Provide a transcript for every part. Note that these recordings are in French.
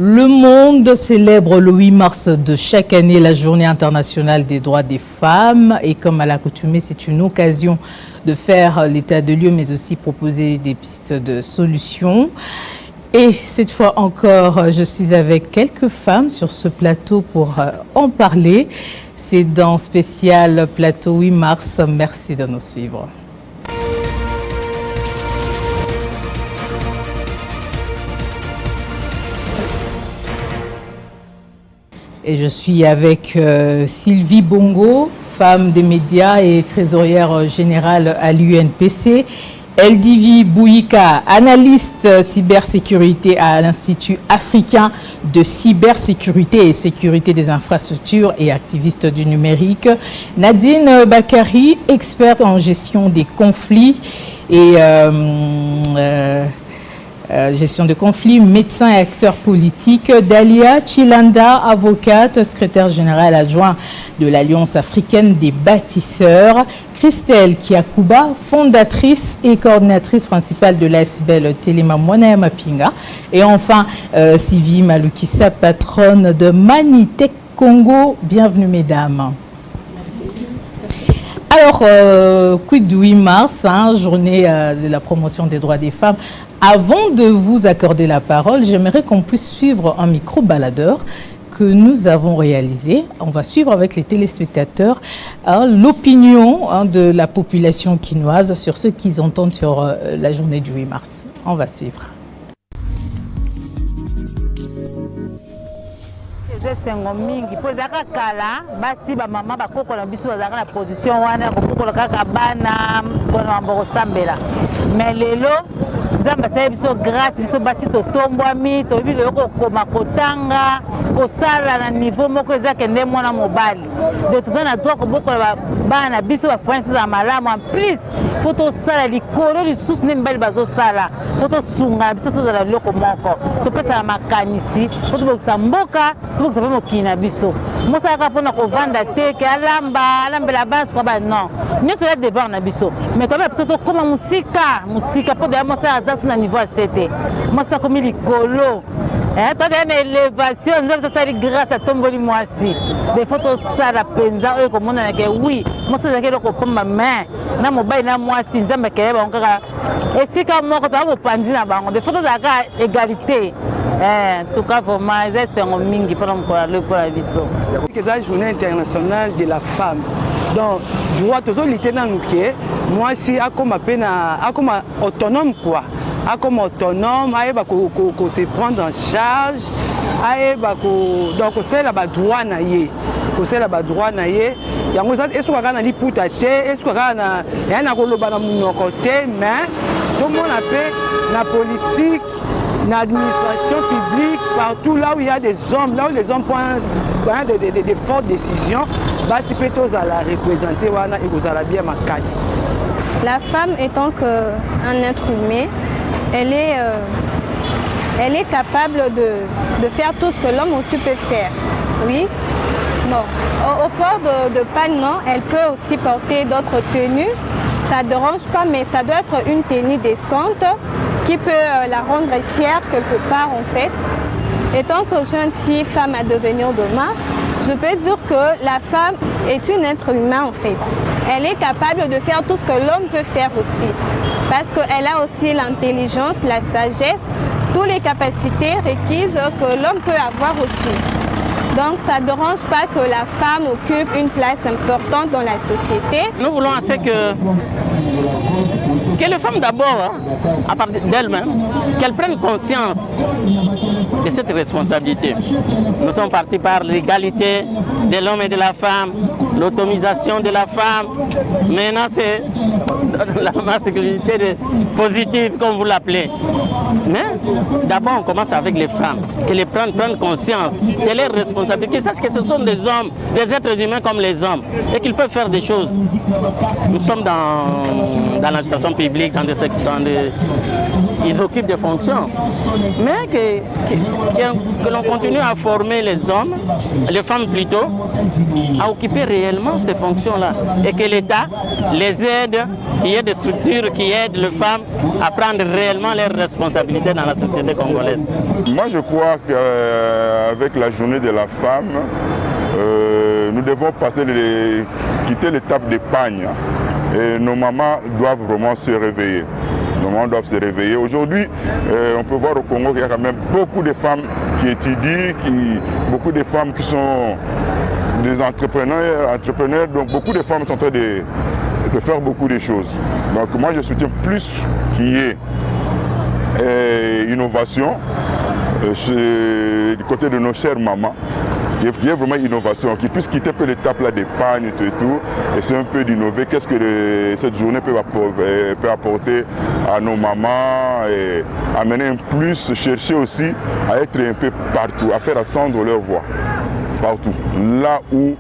Le monde célèbre le 8 mars de chaque année la Journée internationale des droits des femmes et comme à l'accoutumée, c'est une occasion de faire l'état de lieu mais aussi proposer des pistes de solutions. Et cette fois encore, je suis avec quelques femmes sur ce plateau pour en parler. C'est dans spécial plateau 8 mars. Merci de nous suivre. Et je suis avec Sylvie Bongo, femme des médias et trésorière générale à l'UNPC. Eldivi Bouyika, analyste cybersécurité à l'Institut africain de cybersécurité et sécurité des infrastructures et activiste du numérique. Nadine Bakari, experte en gestion des conflits et gestion de conflits, médecin et acteur politique. Dalia Chilanda, avocate, secrétaire générale adjoint de l'Alliance africaine des bâtisseurs. Christelle Kiakuba, fondatrice et coordinatrice principale de l'ASBEL Telema Mwana Mapinga. Et enfin, Sylvie Malukissa, patronne de Manitech Congo. Bienvenue mesdames. Alors, quid du 8 mars, journée de la promotion des droits des femmes. Avant de vous accorder la parole, j'aimerais qu'on puisse suivre un micro-baladeur que nous avons réalisé. On va suivre avec les téléspectateurs l'opinion de la population quinoise sur ce qu'ils entendent sur la journée du 8 mars. On va suivre. Sengo mingi pozaka kala basi ba mama bakokola biso bazaka na position wana kokola kaka bana kona mboko sambela mais lelo nzamba sa biso grâce biso basi to tombwami to bi lelo koma kotanga kosala na niveau moko ezaka nde mwana mobali de tout na droit kobokola bana biso ba français za malamu en plus photo sala likolo lisusu ne mbali bazo sala photo sunga biso to za loko moko to pesa makanisi photo bokisa mboka to bokisa mokina biso mosaka pona ko vanda te ke alambela basi kwa ba non nyoso ya devoir na biso mais to ba biso to koma musika po de mosaka za na niveau 7 mosaka komi likolo toi tu as une élévation, nous avons fait grâce à ton boli moisi. Des photos ça la penza et comme on a dit oui, moi c'est ça que le copain ma main, na mobile na moisi, nous avons fait et si comme moi quand on a panzi na bango, des photos à égalité. En tout cas vraiment c'est un mingi pour la vision. C'est la journée internationale de la femme. Donc droit toujours lieutenant Nuké, moi si a comme autonome quoi. Comme autonome, il se prendre en charge, donc c'est la droit naïe, c'est la droit naïe. Il y a est-ce qu'on a des poutatés, est-ce qu'on a rien à colober dans mon côté, mais tout le monde appelle la politique, l'administration publique, partout là où il y a des hommes, là où les hommes prennent des fortes décisions, bah si peut-être à la représenter, voilà, et vous allez bien ma casse. La femme étant qu'un être humain, elle est capable de faire tout ce que l'homme aussi peut faire. Oui. Bon. Au port de panneau, elle peut aussi porter d'autres tenues. Ça ne dérange pas, mais ça doit être une tenue décente qui peut la rendre fière quelque part en fait. Étant que jeune fille, femme à devenir demain, je peux dire que la femme est une être humain en fait. Elle est capable de faire tout ce que l'homme peut faire aussi. Parce qu'elle a aussi l'intelligence, la sagesse, toutes les capacités requises que l'homme peut avoir aussi. Donc ça ne dérange pas que la femme occupe une place importante dans la société. Nous voulons assez que les femmes d'abord, à partir d'elles-mêmes, qu'elles prennent conscience de cette responsabilité. Nous sommes partis par l'égalité de l'homme et de la femme, l'autonomisation de la femme. Maintenant, c'est la masculinité positive, comme vous l'appelez. Mais d'abord, on commence avec les femmes, qu'elles prennent conscience de leurs responsabilités, qu'ils sachent que ce sont des hommes, des êtres humains comme les hommes, et qu'ils peuvent faire des choses. Nous sommes dans l'administration publique, ils occupent des fonctions, mais que l'on continue à former les hommes, les femmes plutôt, à occuper réellement ces fonctions-là et que l'État les aide, qu'il y ait des structures qui aident les femmes à prendre réellement leurs responsabilités dans la société congolaise. Moi, je crois qu'avec la journée de la femme, nous devons quitter l'étape d'épargne. Et nos mamans doivent vraiment se réveiller. Nos mamans doivent se réveiller. Aujourd'hui, on peut voir au Congo qu'il y a quand même beaucoup de femmes qui étudient, beaucoup de femmes qui sont des entrepreneurs. Donc beaucoup de femmes sont en train de faire beaucoup de choses. Donc moi, je soutiens plus qu'il y ait innovation du côté de nos chères mamans. Il y a vraiment innovation, qui puisse quitter un peu l'étape d'épargne et tout, et c'est un peu d'innover. Qu'est-ce que cette journée peut apporter à nos mamans et amener un plus, chercher aussi à être un peu partout, à faire entendre leur voix, partout. Là où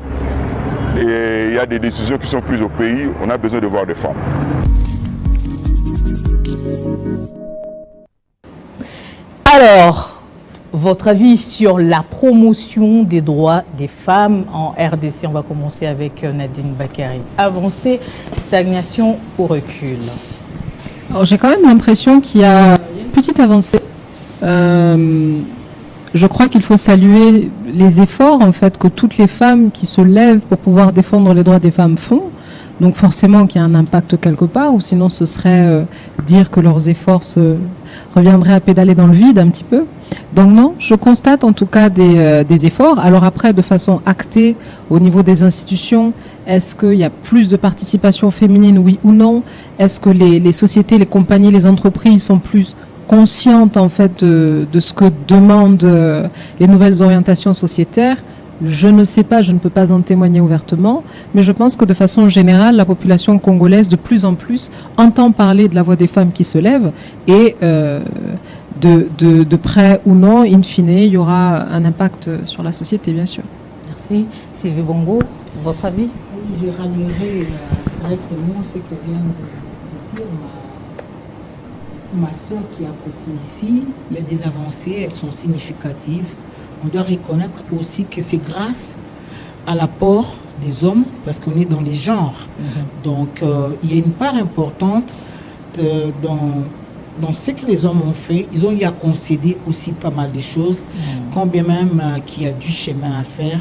il y a des décisions qui sont prises au pays, on a besoin de voir des femmes. Alors, votre avis sur la promotion des droits des femmes en RDC? On va commencer avec Nadine Bakary. Avancée, stagnation ou recul? Alors, j'ai quand même l'impression qu'il y a une petite avancée. Je crois qu'il faut saluer les efforts en fait que toutes les femmes qui se lèvent pour pouvoir défendre les droits des femmes font. Donc forcément qu'il y a un impact quelque part, ou sinon ce serait dire que leurs efforts reviendraient à pédaler dans le vide un petit peu. Donc non, je constate en tout cas des efforts. Alors après, de façon actée au niveau des institutions, est-ce qu'il y a plus de participation féminine, oui ou non? Est-ce que les sociétés, les compagnies, les entreprises sont plus conscientes en fait de ce que demandent les nouvelles orientations sociétaires? Je ne sais pas, je ne peux pas en témoigner ouvertement, mais je pense que de façon générale, la population congolaise de plus en plus entend parler de la voix des femmes qui se lèvent et de près ou non, in fine, il y aura un impact sur la société, bien sûr. Merci. Sylvie Bongo, votre avis? Oui, je rallumerai directement ce que vient de dire ma soeur qui est à côté ici. Il y a des avancées, elles sont significatives. On doit reconnaître aussi que c'est grâce à l'apport des hommes, parce qu'on est dans les genres. Donc, il y a une part importante dans ce que les hommes ont fait. Ils ont eu à concéder aussi pas mal de choses, quand bien même qu'il y a du chemin à faire.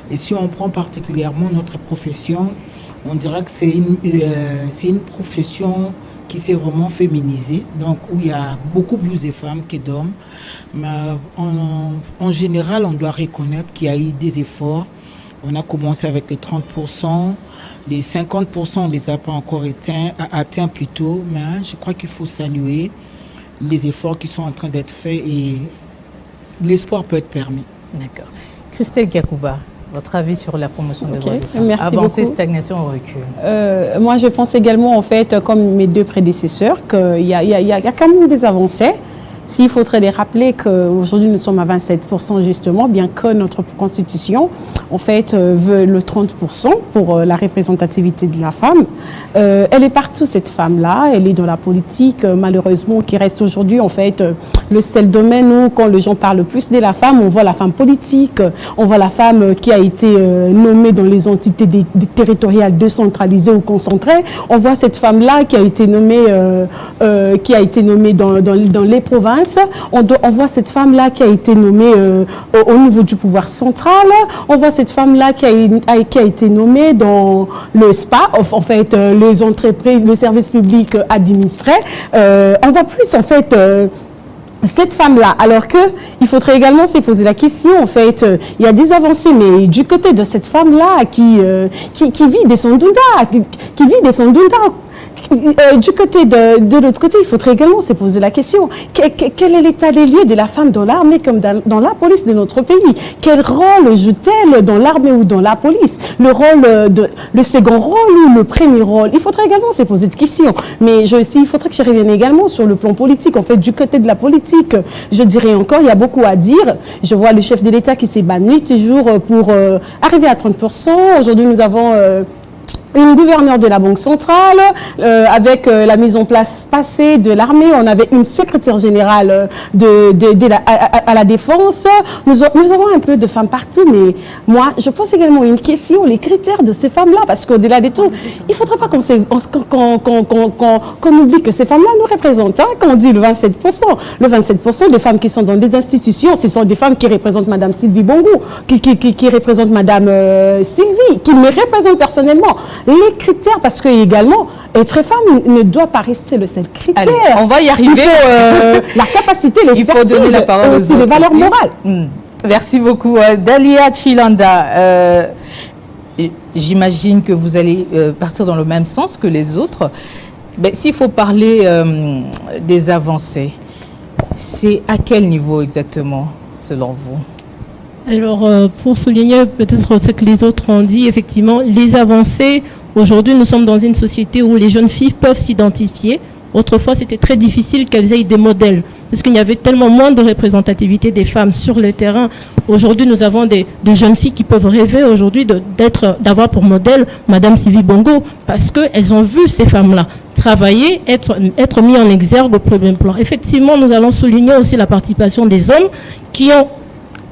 Et si on prend particulièrement notre profession, on dirait que c'est une profession qui s'est vraiment féminisée, donc où il y a beaucoup plus de femmes que d'hommes. Mais en général, on doit reconnaître qu'il y a eu des efforts. On a commencé avec les 30%, les 50%, on ne les a pas encore atteints plutôt, mais je crois qu'il faut saluer les efforts qui sont en train d'être faits et l'espoir peut être permis. D'accord. Christelle Kakouba, votre avis sur la promotion des droits des femmes? Merci Avancée, beaucoup. stagnation ou recul? Moi, je pense également, en fait, comme mes deux prédécesseurs, qu'il y a quand même des avancées. S'il faudrait les rappeler qu'aujourd'hui, nous sommes à 27% justement, bien que notre constitution, en fait, veut le 30% pour la représentativité de la femme. Elle est partout, cette femme-là. Elle est dans la politique, malheureusement, qui reste aujourd'hui, en fait, le seul domaine où, quand les gens parlent plus de la femme, on voit la femme politique, on voit la femme qui a été nommée dans les entités territoriales décentralisées ou concentrées. On voit cette femme-là qui a été nommée, dans les provinces. On voit cette femme-là qui a été nommée au niveau du pouvoir central. On voit cette femme-là qui a été nommée dans le SPA, en fait, les entreprises, le service public administré. On voit plus, en fait, cette femme-là, alors que il faudrait également se poser la question, en fait, il y a des avancées, mais du côté de cette femme-là qui vit de son douda, qui vit de son douda, du côté de l'autre côté, il faudrait également se poser la question, quel est l'état des lieux de la femme dans l'armée comme dans la police de notre pays? Quel rôle joue-t-elle dans l'armée ou dans la police? Le second rôle ou le premier rôle? Il faudrait également se poser cette question. Mais il faudrait que je revienne également sur le plan politique. En fait, du côté de la politique, je dirais encore, il y a beaucoup à dire. Je vois le chef de l'État qui s'est battu toujours pour arriver à 30%. Aujourd'hui, nous avons une gouverneure de la Banque centrale, avec la mise en place passée de l'armée, on avait une secrétaire générale à la défense. Nous avons un peu de femmes partout, mais moi, je pose également une question, les critères de ces femmes-là, parce qu'au-delà de tout, il ne faudrait pas qu'on oublie que ces femmes-là nous représentent. Hein, quand on dit le 27% des femmes qui sont dans des institutions, ce sont des femmes qui représentent Madame Sylvie Bongo, qui représentent Madame Sylvie, qui me représentent personnellement. Les critères, parce que également, être femme ne doit pas rester le seul critère. Allez, on va y arriver. Il faut la capacité, les donner la parole aux aussi les valeurs morales. Merci beaucoup. Dalia Chilanda, j'imagine que vous allez partir dans le même sens que les autres. Mais s'il faut parler des avancées, c'est à quel niveau exactement, selon vous? Alors, pour souligner peut-être ce que les autres ont dit, effectivement, les avancées, aujourd'hui, nous sommes dans une société où les jeunes filles peuvent s'identifier. Autrefois, c'était très difficile qu'elles aient des modèles, parce qu'il y avait tellement moins de représentativité des femmes sur le terrain. Aujourd'hui, nous avons des jeunes filles qui peuvent rêver aujourd'hui d'avoir pour modèle Madame Sylvie Bongo, parce qu'elles ont vu ces femmes-là travailler, être mis en exergue au premier plan. Effectivement, nous allons souligner aussi la participation des hommes qui ont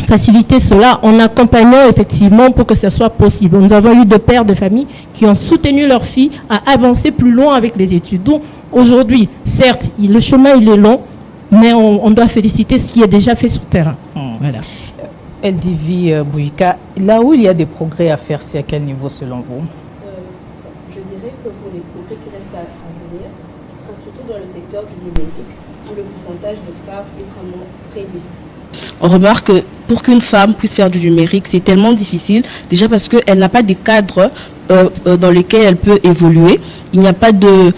faciliter cela en accompagnant effectivement pour que ce soit possible. Nous avons eu 2 pères de famille qui ont soutenu leurs filles à avancer plus loin avec les études. Donc aujourd'hui, certes, le chemin il est long, mais on doit féliciter ce qui est déjà fait sur le terrain. Voilà. Eldivi Bouika, là où il y a des progrès à faire, c'est à quel niveau selon vous? Je dirais que pour les progrès qui restent à venir, ce sera surtout dans le secteur du numérique, où le pourcentage de femmes est vraiment très difficile. On remarque que pour qu'une femme puisse faire du numérique, c'est tellement difficile, déjà parce qu'elle n'a pas des cadres dans lesquels elle peut évoluer. Il n'y a pas des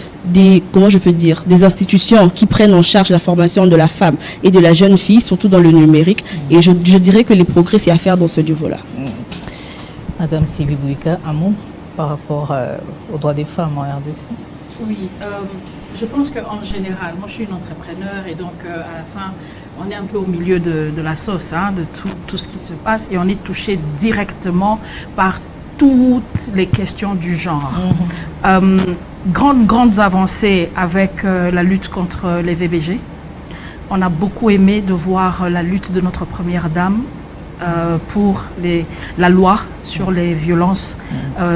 institutions qui prennent en charge la formation de la femme et de la jeune fille, surtout dans le numérique. Et je dirais que les progrès, c'est à faire dans ce niveau-là. Madame Sylvie Bouika, un mot par rapport aux droits des femmes en RDC? Oui, je pense qu'en général, moi je suis une entrepreneur et donc à la fin, on est un peu au milieu de la sauce, hein, de tout ce qui se passe et on est touché directement par toutes les questions du genre. Grandes avancées avec la lutte contre les VBG. On a beaucoup aimé de voir la lutte de notre première dame pour la loi sur les violences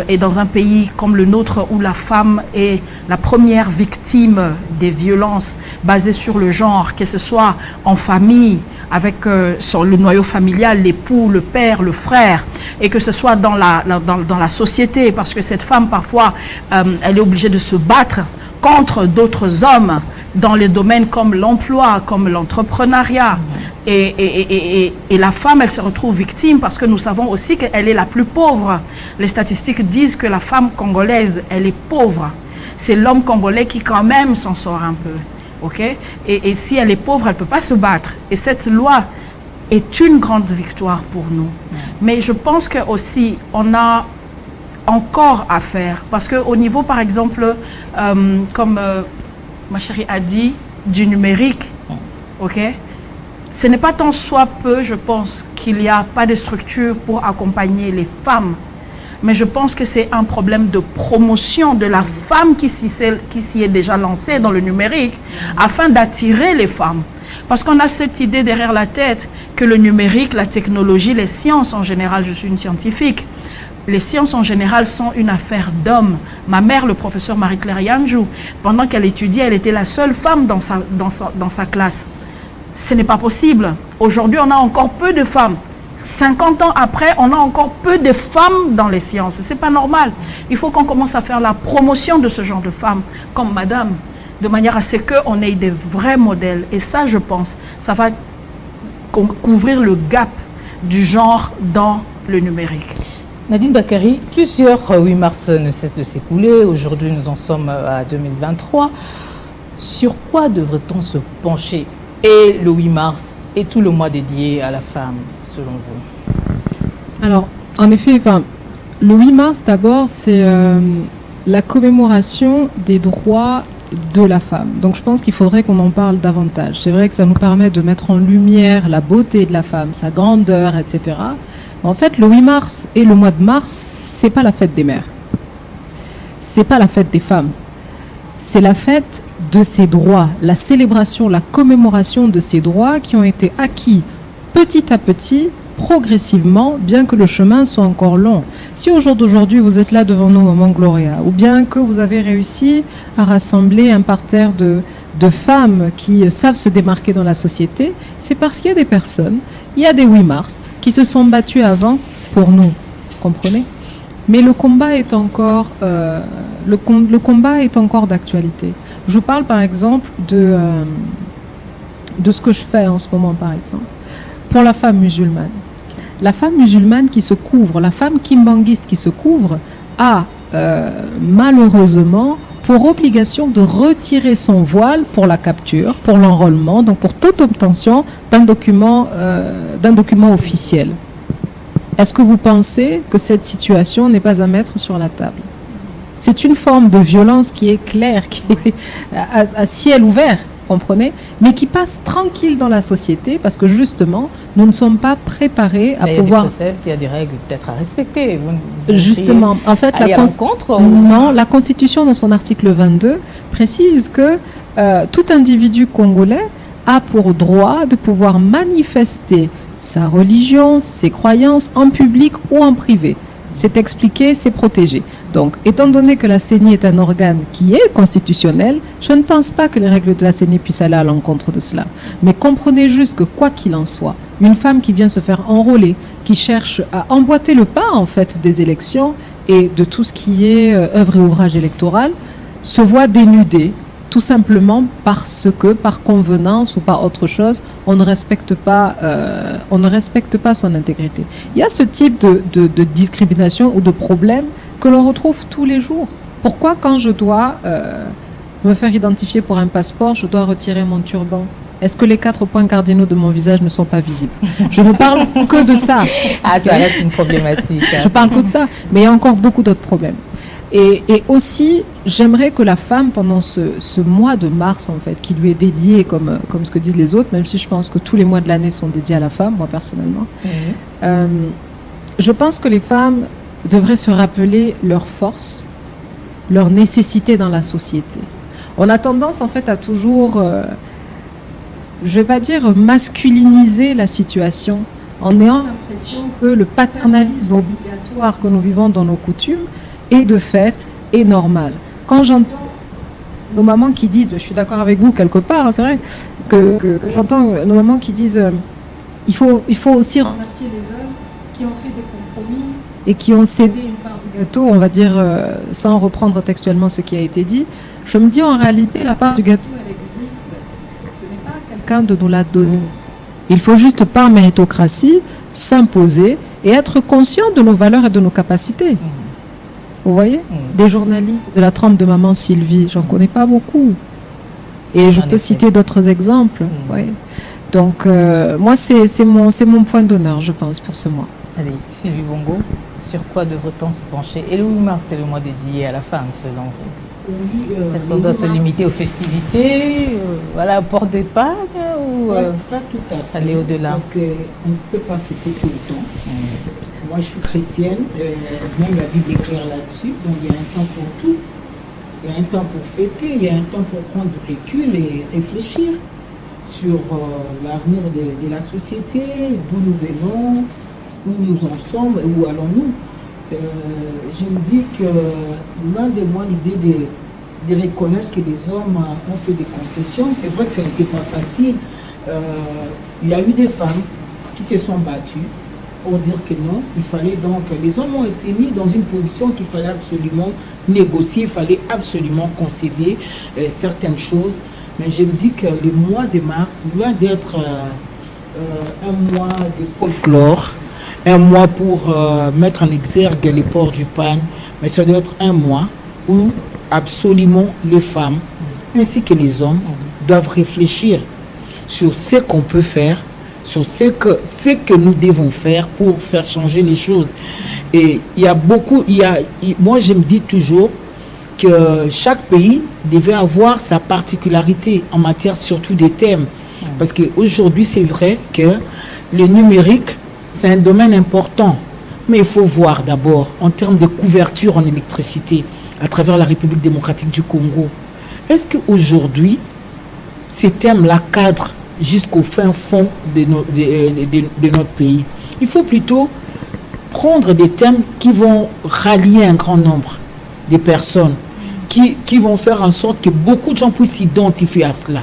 et dans un pays comme le nôtre où la femme est la première victime des violences basées sur le genre, que ce soit en famille, avec sur le noyau familial, l'époux, le père, le frère, et que ce soit dans la société, parce que cette femme parfois elle est obligée de se battre contre d'autres hommes dans les domaines comme l'emploi, comme l'entrepreneuriat. Et la femme, elle se retrouve victime parce que nous savons aussi qu'elle est la plus pauvre. Les statistiques disent que la femme congolaise, elle est pauvre. C'est l'homme congolais qui quand même s'en sort un peu. Okay? Et si elle est pauvre, elle ne peut pas se battre. Et cette loi est une grande victoire pour nous. Mais je pense que aussi on a encore à faire. Parce qu'au niveau, par exemple, comme ma chérie a dit, du numérique, ok? Ce n'est pas tant soit peu, je pense, qu'il n'y a pas de structure pour accompagner les femmes. Mais je pense que c'est un problème de promotion de la femme qui s'y est déjà lancée dans le numérique afin d'attirer les femmes. Parce qu'on a cette idée derrière la tête que le numérique, la technologie, les sciences en général, je suis une scientifique, les sciences en général sont une affaire d'hommes. Ma mère, le professeur Marie-Claire Yanjou, pendant qu'elle étudiait, elle était la seule femme dans sa classe. Ce n'est pas possible. Aujourd'hui, on a encore peu de femmes. 50 ans après, on a encore peu de femmes dans les sciences. Ce n'est pas normal. Il faut qu'on commence à faire la promotion de ce genre de femmes, comme madame, de manière à ce qu'on ait des vrais modèles. Et ça, je pense, ça va couvrir le gap du genre dans le numérique. Nadine Bakary, plusieurs 8 mars ne cessent de s'écouler. Aujourd'hui, nous en sommes à 2023. Sur quoi devrait-on se pencher? Et le 8 mars et tout le mois dédié à la femme, selon vous? Alors, en effet, le 8 mars, d'abord, c'est la commémoration des droits de la femme. Donc, je pense qu'il faudrait qu'on en parle davantage. C'est vrai que ça nous permet de mettre en lumière la beauté de la femme, sa grandeur, etc. En fait, le 8 mars et le mois de mars, c'est pas la fête des mères. c'est pas la fête des femmes. C'est la fête de ces droits, la célébration, la commémoration de ces droits qui ont été acquis petit à petit, progressivement, bien que le chemin soit encore long. Si au jour d'aujourd'hui, vous êtes là devant nous, Maman Gloria, ou bien que vous avez réussi à rassembler un parterre de femmes qui savent se démarquer dans la société, c'est parce qu'il y a des personnes, il y a des 8 mars, qui se sont battues avant pour nous, comprenez? Mais le combat est encore, le combat est encore d'actualité. Je parle par exemple de ce que je fais en ce moment, par exemple, pour la femme musulmane. La femme musulmane qui se couvre, la femme kimbanguiste qui se couvre, a malheureusement pour obligation de retirer son voile pour la capture, pour l'enrôlement, donc pour toute obtention d'un document officiel. Est-ce que vous pensez que cette situation n'est pas à mettre sur la table? C'est une forme de violence qui est claire, qui est à ciel ouvert, comprenez, mais qui passe tranquille dans la société parce que justement, nous ne sommes pas préparés à pouvoir... Il y a des règles peut-être à respecter. Justement, en fait, la Constitution, dans son article 22, précise que tout individu congolais a pour droit de pouvoir manifester sa religion, ses croyances en public ou en privé. C'est expliqué, c'est protégé. Donc, étant donné que la CENI est un organe qui est constitutionnel, je ne pense pas que les règles de la CENI puissent aller à l'encontre de cela. Mais comprenez juste que quoi qu'il en soit, une femme qui vient se faire enrôler, qui cherche à emboîter le pas en fait des élections et de tout ce qui est œuvre et ouvrage électoral, se voit dénudée tout simplement parce que, par convenance ou par autre chose, on ne respecte pas son intégrité. Il y a ce type de discrimination ou de problème que l'on retrouve tous les jours. Pourquoi quand je dois me faire identifier pour un passeport, je dois retirer mon turban? Est-ce que les 4 points cardinaux de mon visage ne sont pas visibles? Je ne parle que de ça. Ah, ça reste une problématique. Je parle que de ça, mais il y a encore beaucoup d'autres problèmes. Et aussi, j'aimerais que la femme, pendant ce mois de mars, en fait, qui lui est dédié, comme ce que disent les autres, même si je pense que tous les mois de l'année sont dédiés à la femme, moi personnellement, je pense que les femmes devraient se rappeler leur force, leur nécessité dans la société. On a tendance, en fait, à toujours, je ne vais pas dire masculiniser la situation, en ayant l'impression que le paternalisme obligatoire que nous vivons dans nos coutumes est de fait est normal. Quand j'entends nos mamans qui disent, je suis d'accord avec vous quelque part, c'est vrai, que j'entends nos mamans qui disent il faut aussi remercier les hommes qui ont fait des compromis et qui ont cédé une part du gâteau, on va dire, sans reprendre textuellement ce qui a été dit. Je me dis en réalité, la part du gâteau, elle existe. Ce n'est pas quelqu'un de nous la donner. Il faut juste par méritocratie s'imposer et être conscient de nos valeurs et de nos capacités. Vous voyez, des journalistes de la trempe de maman Sylvie, j'en connais pas beaucoup. Et je peux citer d'autres exemples. Ouais. Donc, moi, c'est mon point d'honneur, je pense, pour ce mois. Allez, Sylvie Bongo, sur quoi devrait-on se pencher? Et le 8 mars, c'est le mois dédié à la femme, selon vous. Est-ce qu'on doit se limiter aux festivités, voilà, au port d'épargne, ou pas tout à fait, aller au-delà? Parce qu'on ne peut pas fêter tout le temps. Moi, je suis chrétienne, même la Bible est claire là-dessus. Donc, il y a un temps pour tout. Il y a un temps pour fêter, il y a un temps pour prendre du recul et réfléchir sur l'avenir de la société, d'où nous venons, où nous en sommes et où allons-nous. Je me dis que loin de moi l'idée de reconnaître que les hommes ont fait des concessions. C'est vrai que ça n'était pas facile. Il y a eu des femmes qui se sont battues pour dire que non, il fallait donc, les hommes ont été mis dans une position qu'il fallait absolument négocier, il fallait absolument concéder certaines choses. Mais je me dis que le mois de mars, loin d'être un mois de folklore, un mois pour mettre en exergue les ports du pagne, mais ça doit être un mois où absolument les femmes ainsi que les hommes doivent réfléchir sur ce qu'on peut faire, sur ce que nous devons faire pour faire changer les choses. Et il y a beaucoup, moi je me dis toujours que chaque pays devait avoir sa particularité en matière surtout des thèmes. Parce qu'aujourd'hui c'est vrai que le numérique c'est un domaine important, mais il faut voir d'abord en termes de couverture en électricité. à travers la République démocratique du Congo. Est-ce qu'aujourd'hui, ces thèmes-là cadrent jusqu'au fin fond de notre pays? Il faut plutôt prendre des thèmes qui vont rallier un grand nombre de personnes, qui vont faire en sorte que beaucoup de gens puissent s'identifier à cela.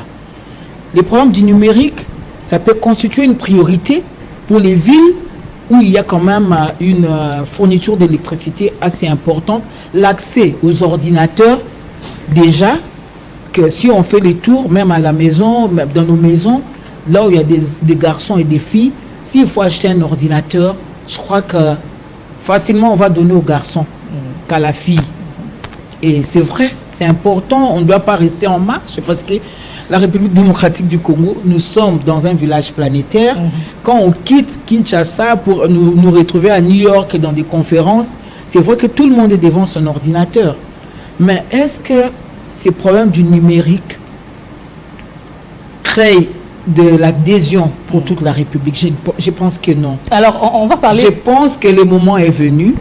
Les problèmes du numérique, ça peut constituer une priorité pour les villes où il y a quand même une fourniture d'électricité assez importante. L'accès aux ordinateurs, déjà, que si on fait les tours, même à la maison, même dans nos maisons, là où il y a des garçons et des filles, s'il faut acheter un ordinateur, je crois que facilement on va donner aux garçons qu'à la fille. Et c'est vrai, c'est important, on ne doit pas rester en marche parce que la République démocratique du Congo, nous sommes dans un village planétaire. Quand on quitte Kinshasa pour nous retrouver à New York et dans des conférences, c'est vrai que tout le monde est devant son ordinateur. Mais est-ce que ces problèmes du numérique créent de l'adhésion pour toute la République? Je pense que non. Alors, on va parler... Je pense que le moment est venu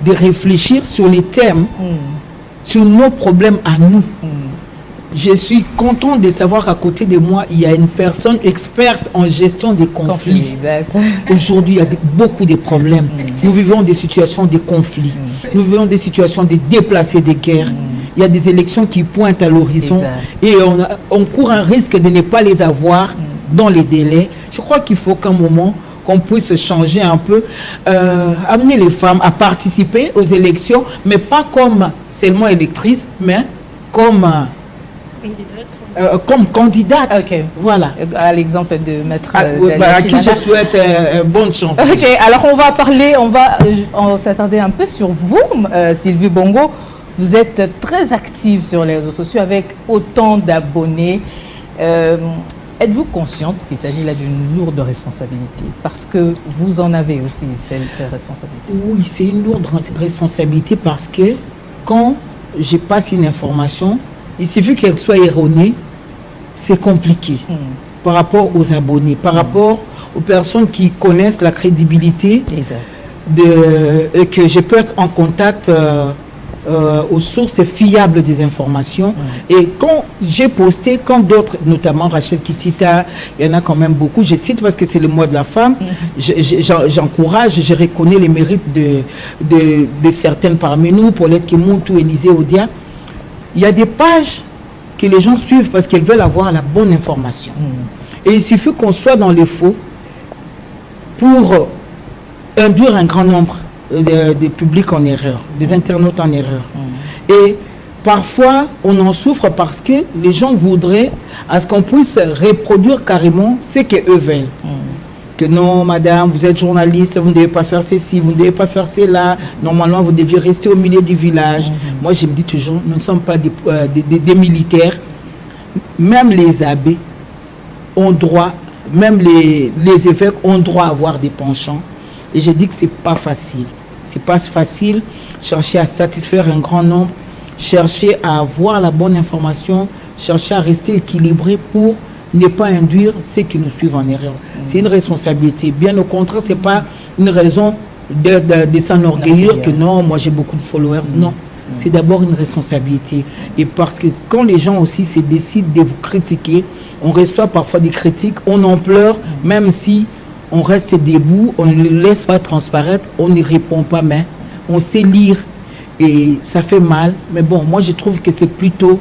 de réfléchir sur les thèmes, sur nos problèmes à nous. Je suis content de savoir qu'à côté de moi, il y a une personne experte en gestion des conflits. Aujourd'hui, il y a beaucoup de problèmes. Nous vivons des situations de conflits. Nous vivons des situations de déplacés de guerre. Il y a des élections qui pointent à l'horizon et on court un risque de ne pas les avoir dans les délais. Je crois qu'il faut qu'à un moment, qu'on puisse changer un peu, amener les femmes à participer aux élections, mais pas comme seulement électrices, mais comme candidate. Voilà. À l'exemple de Maître à qui je souhaite bonne chance. Alors on va parler, on s'attendait un peu sur vous, Sylvie Bongo. Vous êtes très active sur les réseaux sociaux avec autant d'abonnés. Êtes-vous consciente qu'il s'agit là d'une lourde responsabilité? Parce que vous en avez aussi cette responsabilité. Oui, c'est une lourde responsabilité parce que quand je passe une information, il suffit qu'elle soit erronée, c'est compliqué par rapport aux abonnés, par rapport aux personnes qui connaissent la crédibilité, que je peux être en contact aux sources fiables des informations. Et quand j'ai posté, quand d'autres, notamment Rachel Kitita, il y en a quand même beaucoup, je cite parce que c'est le mois de la femme, j'encourage, je reconnais les mérites de certaines parmi nous, Paulette Kemontou, Élisée Odia. Il y a des pages que les gens suivent parce qu'ils veulent avoir la bonne information. Et il suffit qu'on soit dans les faux pour induire un grand nombre des publics en erreur, des internautes en erreur. Et parfois, on en souffre parce que les gens voudraient à ce qu'on puisse reproduire carrément ce qu'eux veulent. Que non, madame, vous êtes journaliste, vous ne devez pas faire ceci, vous ne devez pas faire cela. Normalement, vous deviez rester au milieu du village. Moi, je me dis toujours, nous ne sommes pas des militaires. Même les abbés ont droit, même les évêques ont droit à avoir des penchants. Et je dis que ce n'est pas facile. Ce n'est pas facile. Chercher à satisfaire un grand nombre, chercher à avoir la bonne information, chercher à rester équilibré pour ne pas induire ceux qui nous suivent en erreur. C'est une responsabilité. Bien au contraire, ce n'est pas une raison de s'enorgueillir que non, moi j'ai beaucoup de followers. Non, c'est d'abord une responsabilité. Et parce que quand les gens aussi se décident de vous critiquer, on reçoit parfois des critiques, on en pleure, même si on reste debout, on ne le laisse pas transparaître, on ne répond pas, mais on sait lire et ça fait mal. Mais bon, moi je trouve que c'est plutôt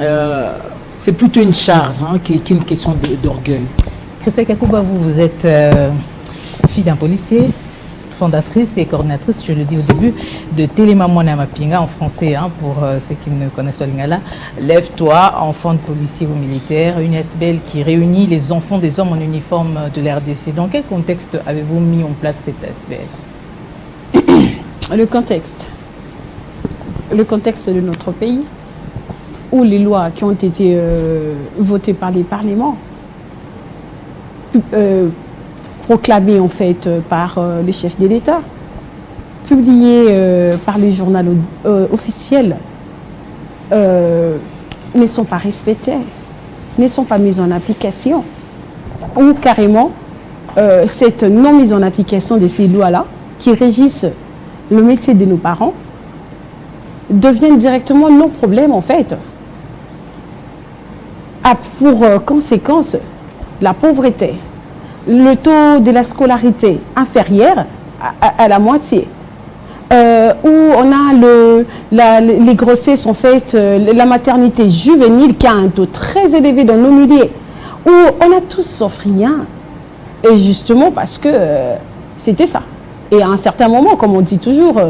une charge qu'une question d'orgueil. Christelle Kakouba, vous êtes fille d'un policier, fondatrice et coordinatrice, je le dis au début, de Télémamouana Mapinga en français, pour ceux qui ne connaissent pas Lingala. Lève-toi, enfant de policier ou militaire, une SBL qui réunit les enfants des hommes en uniforme de la RDC. Dans quel contexte avez-vous mis en place cette SBL? Le contexte de notre pays, où les lois qui ont été votées par les parlements, proclamées en fait par les chefs de l'État, publiées par les journaux officiels, ne sont pas respectées, ne sont pas mises en application, ou carrément cette non mise en application de ces lois-là qui régissent le métier de nos parents deviennent directement nos problèmes en fait. A pour conséquence la pauvreté, le taux de la scolarité inférieur à la moitié, où on a les grossesses en fait, la maternité juvénile qui a un taux très élevé dans nos milieux, où on a tous sauf rien. Et justement parce que c'était ça. Et à un certain moment, comme on dit toujours,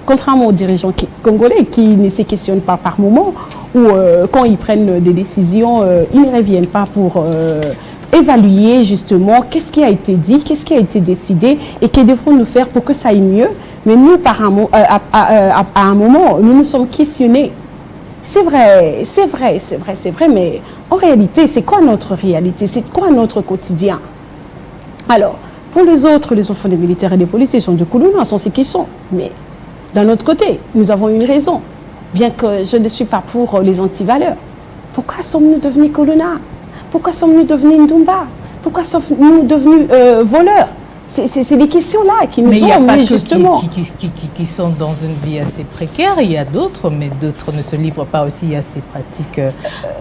contrairement aux dirigeants congolais qui ne se questionnent pas par moment, ou quand ils prennent des décisions, ils ne reviennent pas pour évaluer justement qu'est-ce qui a été dit, qu'est-ce qui a été décidé et que devrons-nous faire pour que ça aille mieux. Mais nous, à un moment, nous nous sommes questionnés. C'est vrai, mais en réalité, c'est quoi notre réalité? C'est quoi notre quotidien? Alors, pour les autres, les enfants des militaires et des policiers sont de Koulouna, sont ce qu'ils sont. Mais d'un autre côté, nous avons une raison. Bien que je ne suis pas pour les antivaleurs. Pourquoi sommes-nous devenus Koulouna? Pourquoi sommes-nous devenus Ndumba? Pourquoi sommes-nous devenus voleurs? C'est des questions-là qui nous ont amenés justement. Qui sont dans une vie assez précaire, il y a d'autres, mais d'autres ne se livrent pas aussi à ces pratiques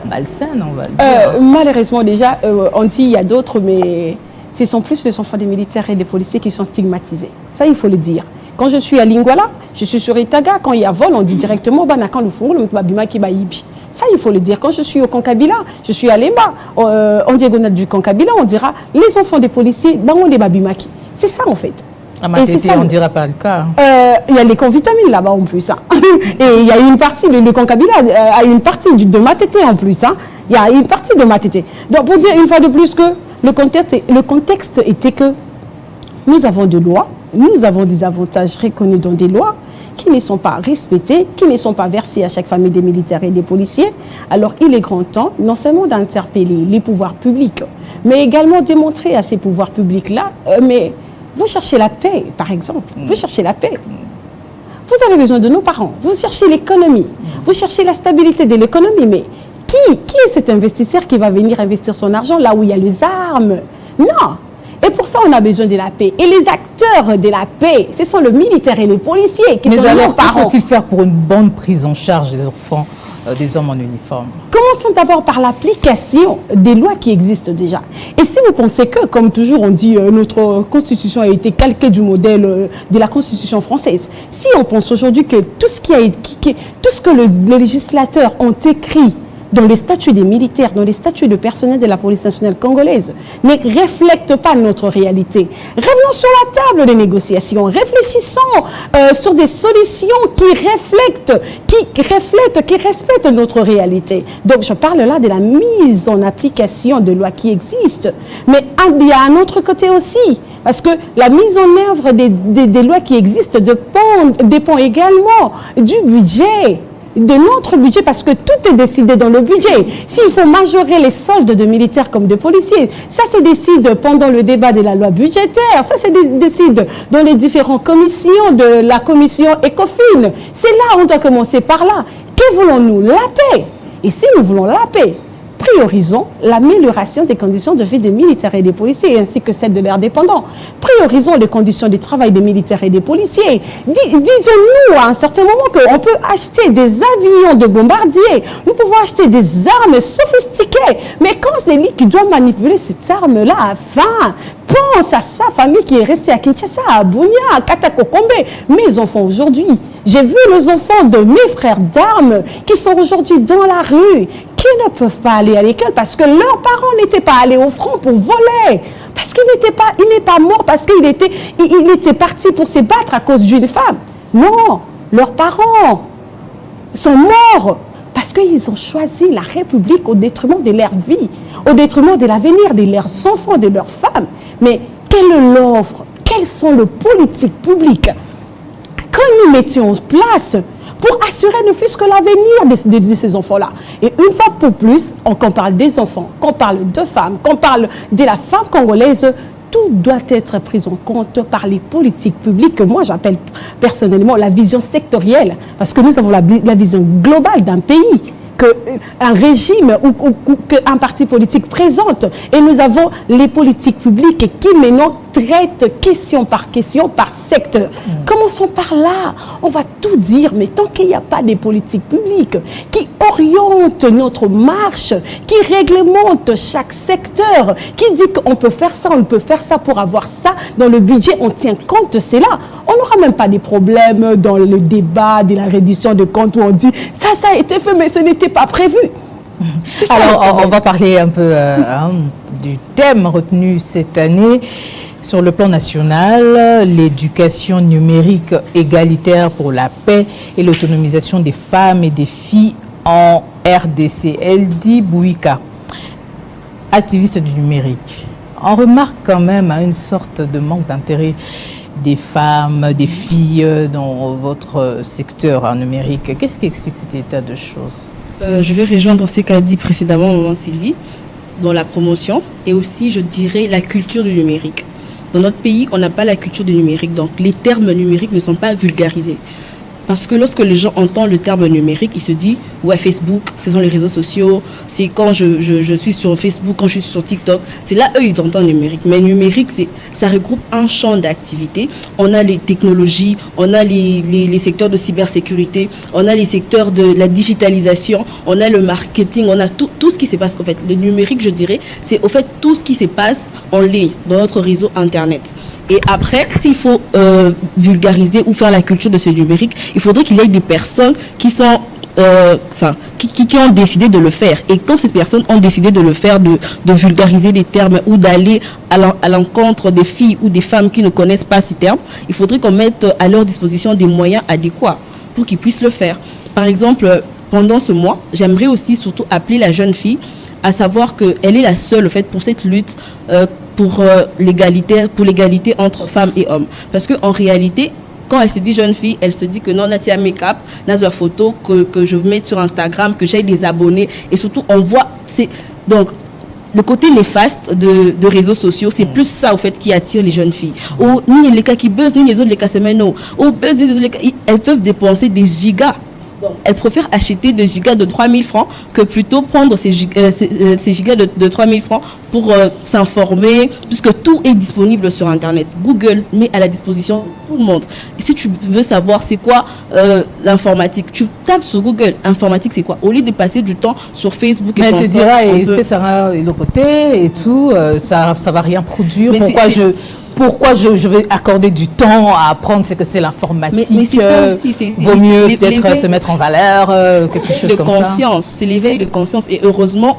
malsaines, on va le dire. Malheureusement, déjà, on dit il y a d'autres, mais ce sont plus les enfants des militaires et des policiers qui sont stigmatisés. Ça, il faut le dire. Quand je suis à Lingwala, je suis sur Itaga, quand il y a vol, on dit directement Banakan le Fongo, le Mbabima Kibaïbi. Ça, il faut le dire. Quand je suis au Kankabila, je suis à Lemba, en diagonale du Kankabila, on dira les enfants des policiers, on est Babimaki. C'est ça en fait. À Matete, on ne dira pas le cas. Il y a les convitamines là-bas en plus. Hein. Et il y a une partie, le Kankabila a une partie de Matete en plus. Hein. Il y a une partie de Matete. Donc pour dire une fois de plus que le contexte était que nous avons des lois, nous avons des avantages reconnus dans des lois qui ne sont pas respectés, qui ne sont pas versés à chaque famille des militaires et des policiers. Alors il est grand temps non seulement d'interpeller les pouvoirs publics, mais également démontrer à ces pouvoirs publics-là, mais vous cherchez la paix, par exemple, vous cherchez la paix. Vous avez besoin de nos parents, vous cherchez l'économie, vous cherchez la stabilité de l'économie, mais qui est cet investisseur qui va venir investir son argent là où il y a les armes? Non. Et pour ça, on a besoin de la paix. Et les acteurs de la paix, ce sont le militaire et les policiers qui sont nos parents. Mais que faut-il faire pour une bonne prise en charge des enfants, des hommes en uniforme? Commençons d'abord par l'application des lois qui existent déjà. Et si vous pensez que, comme toujours on dit, notre constitution a été calquée du modèle de la constitution française, si on pense aujourd'hui que tout ce que les législateurs ont écrit dans les statuts des militaires, dans les statuts de personnel de la police nationale congolaise, ne reflètent pas notre réalité. Revenons sur la table des négociations, réfléchissons sur des solutions qui respectent notre réalité. Donc je parle là de la mise en application de lois qui existent, mais il y a un autre côté aussi, parce que la mise en œuvre des lois qui existent dépend également du budget, de notre budget, parce que tout est décidé dans le budget. S'il faut majorer les soldes de militaires comme de policiers, ça se décide pendant le débat de la loi budgétaire, ça se décide dans les différentes commissions de la commission ECOFIN. C'est là on doit commencer par là. Que voulons-nous? La paix. Et si nous voulons la paix, priorisons l'amélioration des conditions de vie des militaires et des policiers, ainsi que celles de leurs dépendants. Priorisons les conditions de travail des militaires et des policiers. Disons-nous à un certain moment qu'on peut acheter des avions de bombardiers, nous pouvons acheter des armes sophistiquées, mais quand c'est lui qui doit manipuler cette arme-là, enfin, pense à sa famille qui est restée à Kinshasa, à Bunia, à Katakokombe. Mes enfants aujourd'hui, j'ai vu les enfants de mes frères d'armes qui sont aujourd'hui dans la rue, qui ne peuvent pas aller à l'école parce que leurs parents n'étaient pas allés au front pour voler. Parce qu'il n'est pas mort parce qu'il était parti pour se battre à cause d'une femme. Non, leurs parents sont morts parce qu'ils ont choisi la République au détriment de leur vie, au détriment de l'avenir de leurs enfants, de leurs femmes. Mais quelle est l'offre? Quelles sont les politiques publiques que nous mettions en place pour assurer ne fût-ce que l'avenir de ces enfants-là? Et une fois pour plus, quand on parle des enfants, quand on parle de femmes, quand on parle de la femme congolaise, tout doit être pris en compte par les politiques publiques que moi j'appelle personnellement la vision sectorielle, parce que nous avons la vision globale d'un pays. qu'un régime ou qu'un parti politique présente. Et nous avons les politiques publiques qui maintenant traitent question par secteur. Commençons par là. On va tout dire, mais tant qu'il n'y a pas des politiques publiques qui orientent notre marche, qui réglementent chaque secteur, qui dit qu'on peut faire ça, on peut faire ça pour avoir ça, dans le budget, on tient compte de cela. On n'aura même pas des problèmes dans le débat de la reddition de comptes où on dit ça a été fait, mais ce n'était pas prévu. Alors, on va parler un peu du thème retenu cette année. Sur le plan national, l'éducation numérique égalitaire pour la paix et l'autonomisation des femmes et des filles en RDC. Eldi Bouika, activiste du numérique. On remarque quand même une sorte de manque d'intérêt des femmes, des filles dans votre secteur numérique. Qu'est-ce qui explique cet état de choses? Je vais rejoindre ce qu'a dit précédemment Maman Sylvie, dans la promotion et aussi, je dirais, la culture du numérique. Dans notre pays, on n'a pas la culture du numérique, donc les termes numériques ne sont pas vulgarisés. Parce que lorsque les gens entendent le terme numérique, ils se disent « ouais, Facebook, ce sont les réseaux sociaux, c'est quand je suis sur Facebook, quand je suis sur TikTok ». C'est là, eux, ils entendent numérique. Mais numérique, ça regroupe un champ d'activité. On a les technologies, on a les secteurs de cybersécurité, on a les secteurs de la digitalisation, on a le marketing, on a tout ce qui se passe. En fait, le numérique, je dirais, c'est au fait tout ce qui se passe en ligne, dans notre réseau Internet. Et après, s'il faut vulgariser ou faire la culture de ce numérique, il faudrait qu'il y ait des personnes qui sont, qui ont décidé de le faire. Et quand ces personnes ont décidé de le faire, de vulgariser des termes ou d'aller à l'encontre des filles ou des femmes qui ne connaissent pas ces termes, il faudrait qu'on mette à leur disposition des moyens adéquats pour qu'ils puissent le faire. Par exemple, pendant ce mois, j'aimerais aussi surtout appeler la jeune fille à savoir qu'elle est la seule, en fait, pour cette lutte pour l'égalité entre femmes et hommes. Parce qu'en réalité, quand elle se dit jeune fille, elle se dit que non, Natia make-up, Natia photo, que je mette sur Instagram, que j'ai des abonnés. Et surtout, on voit... Donc, le côté néfaste de réseaux sociaux, c'est plus ça, au fait, qui attire les jeunes filles. Ou ni les cas qui buzzent, ni les autres les cas semaines, ou buzz, les autres les cas, elles peuvent dépenser des gigas. Donc, elles préfèrent acheter des gigas de 3 000 francs que plutôt prendre ces gigas de 3 000 francs pour s'informer, puisque tout est disponible sur Internet. Google met à la disposition de tout le monde. Et si tu veux savoir c'est quoi l'informatique, tu tapes sur Google, informatique c'est quoi? Au lieu de passer du temps sur Facebook et mais elle te dira, et ça va de côté et tout, ça va rien produire. Mais pourquoi je vais accorder du temps à apprendre ce que c'est l'informatique? Mais c'est ça aussi. Vaut mieux peut-être se mettre en valeur, quelque chose comme conscience. C'est l'éveil de conscience. Et heureusement,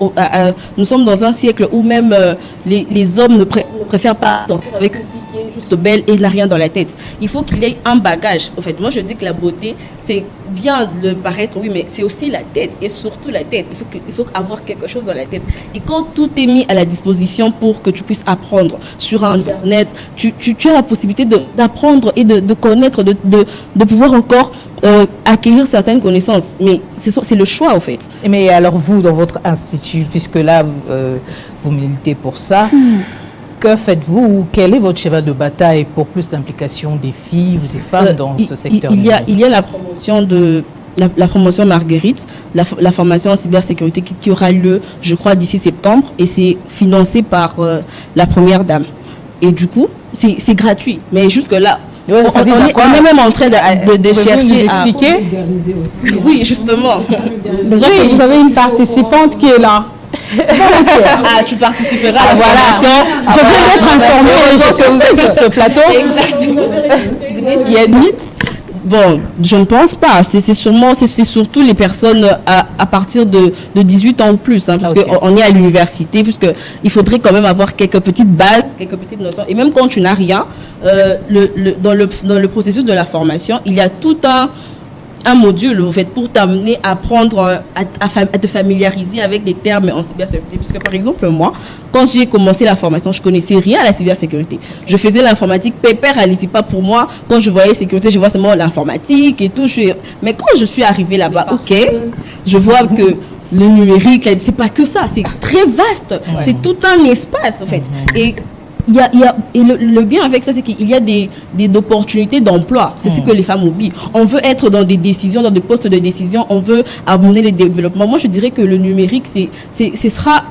nous sommes dans un siècle où même les hommes ne préfèrent pas sortir avec une fille qui est juste belle et n'a rien dans la tête. Il faut qu'il y ait un bagage. En fait, moi je dis que la beauté, c'est bien de paraître, oui, mais c'est aussi la tête, et surtout la tête. Il faut avoir quelque chose dans la tête. Et quand tout est mis à la disposition pour que tu puisses apprendre sur Internet, tu as la possibilité d'apprendre et de connaître, de pouvoir encore acquérir certaines connaissances. Mais c'est le choix, en fait. Mais alors vous, dans votre institut, puisque là, vous militez pour ça, que faites-vous? Quel est votre cheval de bataille pour plus d'implication des filles ou des femmes dans ce secteur? Il y a la promotion la promotion Marguerite, la formation en cybersécurité qui aura lieu, je crois, d'ici septembre, et c'est financé par la Première Dame. Et du coup, c'est gratuit. Mais jusque-là, on est même en train de chercher à expliquer. Oui, justement. Déjà que vous avez une participante qui est là. Tu participeras à la formation. Je viens d'être informée que vous êtes sur ce plateau. Exactement. Il y a une mythe. Bon, je ne pense pas. C'est surtout les personnes à partir de 18 ans ou plus, hein, parce qu'on est à l'université, puisqu'il faudrait quand même avoir quelques petites bases, quelques petites notions. Et même quand tu n'as rien, dans le processus de la formation, il y a tout un module, en fait, pour t'amener à apprendre à te familiariser avec des termes en cybersécurité. Puisque, par exemple, moi, quand j'ai commencé la formation, je connaissais rien à la cybersécurité. Je faisais l'informatique, pépère, elle n'était pas pour moi. Quand je voyais sécurité, je vois seulement l'informatique et tout. Mais quand je suis arrivée là-bas, je vois que le numérique, c'est pas que ça, c'est très vaste. Ouais. C'est tout un espace, en fait. Et et le bien avec ça, c'est qu'il y a des opportunités d'emploi. C'est ce que les femmes oublient. On veut être dans des décisions, dans des postes de décision. On veut amener les développements. Moi, je dirais que le numérique, ce sera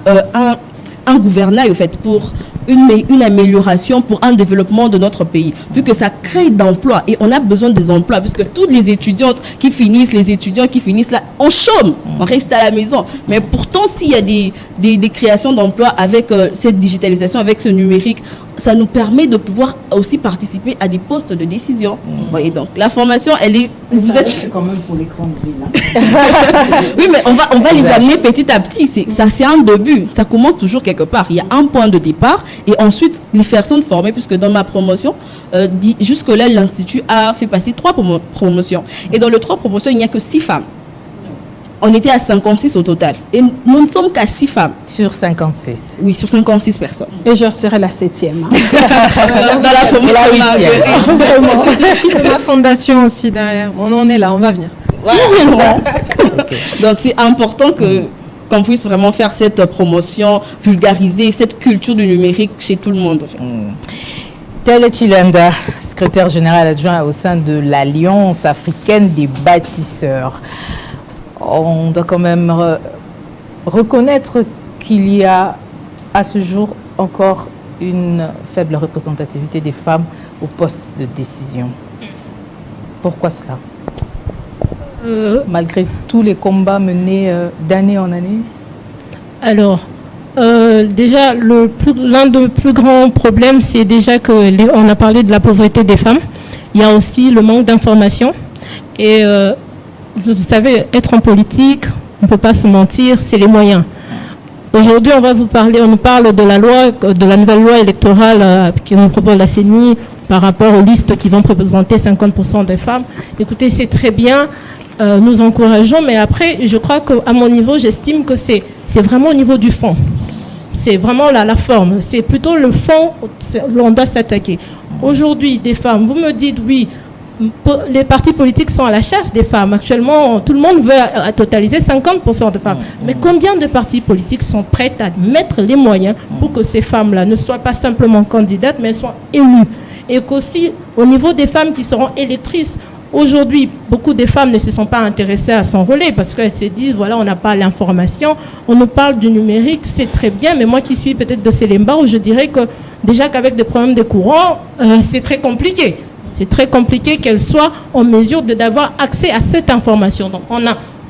un gouvernail, au fait, pour une amélioration, pour un développement de notre pays, vu que ça crée d'emplois et on a besoin des emplois, puisque toutes les étudiants qui finissent là, on chôme, on reste à la maison. Mais pourtant, s'il y a des créations d'emplois avec cette digitalisation, avec ce numérique, ça nous permet de pouvoir aussi participer à des postes de décision. Vous voyez, donc la formation, elle est... C'est quand même pour les grandes villes. Oui, mais on va les amener petit à petit. C'est un début. Ça commence toujours quelque part. Il y a un point de départ et ensuite les personnes formées, puisque dans ma promotion, jusque-là, l'Institut a fait passer 3 promotions. Et dans les 3 promotions, il n'y a que 6 femmes. On était à 56 au total. Et nous ne sommes qu'à 6 femmes. Sur 56. Oui, sur 56 personnes. Et je serai la 7e. Dans la promotion. Toute la fille de ma fondation aussi derrière. On est là, on va venir. Voilà. Donc c'est important qu'on puisse vraiment faire cette promotion, vulgariser cette culture du numérique chez tout le monde. En fait. Telle est Chilanda, secrétaire général adjoint au sein de l'Alliance africaine des bâtisseurs. On doit quand même reconnaître qu'il y a à ce jour encore une faible représentativité des femmes au poste de décision. Pourquoi cela ? Malgré tous les combats menés d'année en année ? Alors, déjà, l'un des plus grands problèmes, c'est déjà on a parlé de la pauvreté des femmes. Il y a aussi le manque d'information. Et vous savez, être en politique, on ne peut pas se mentir, c'est les moyens. Aujourd'hui, on nous parle de la nouvelle loi électorale qui nous propose la CENI par rapport aux listes qui vont représenter 50% des femmes. Écoutez, c'est très bien, nous encourageons, mais après, je crois qu'à mon niveau, j'estime que c'est vraiment au niveau du fond. C'est vraiment la forme. C'est plutôt le fond où on doit s'attaquer. Aujourd'hui, des femmes, vous me dites oui, les partis politiques sont à la chasse des femmes. Actuellement, tout le monde veut totaliser 50% de femmes. Mais combien de partis politiques sont prêts à mettre les moyens pour que ces femmes-là ne soient pas simplement candidates, mais soient élues? Et qu'aussi, au niveau des femmes qui seront électrices, aujourd'hui, beaucoup de femmes ne se sont pas intéressées à s'enrôler parce qu'elles se disent, voilà, on n'a pas l'information, on nous parle du numérique, c'est très bien, mais moi qui suis peut-être de Célemba, je dirais que déjà qu'avec des problèmes de courant, c'est très compliqué. C'est très compliqué qu'elles soient en mesure d'avoir accès à cette information. Donc,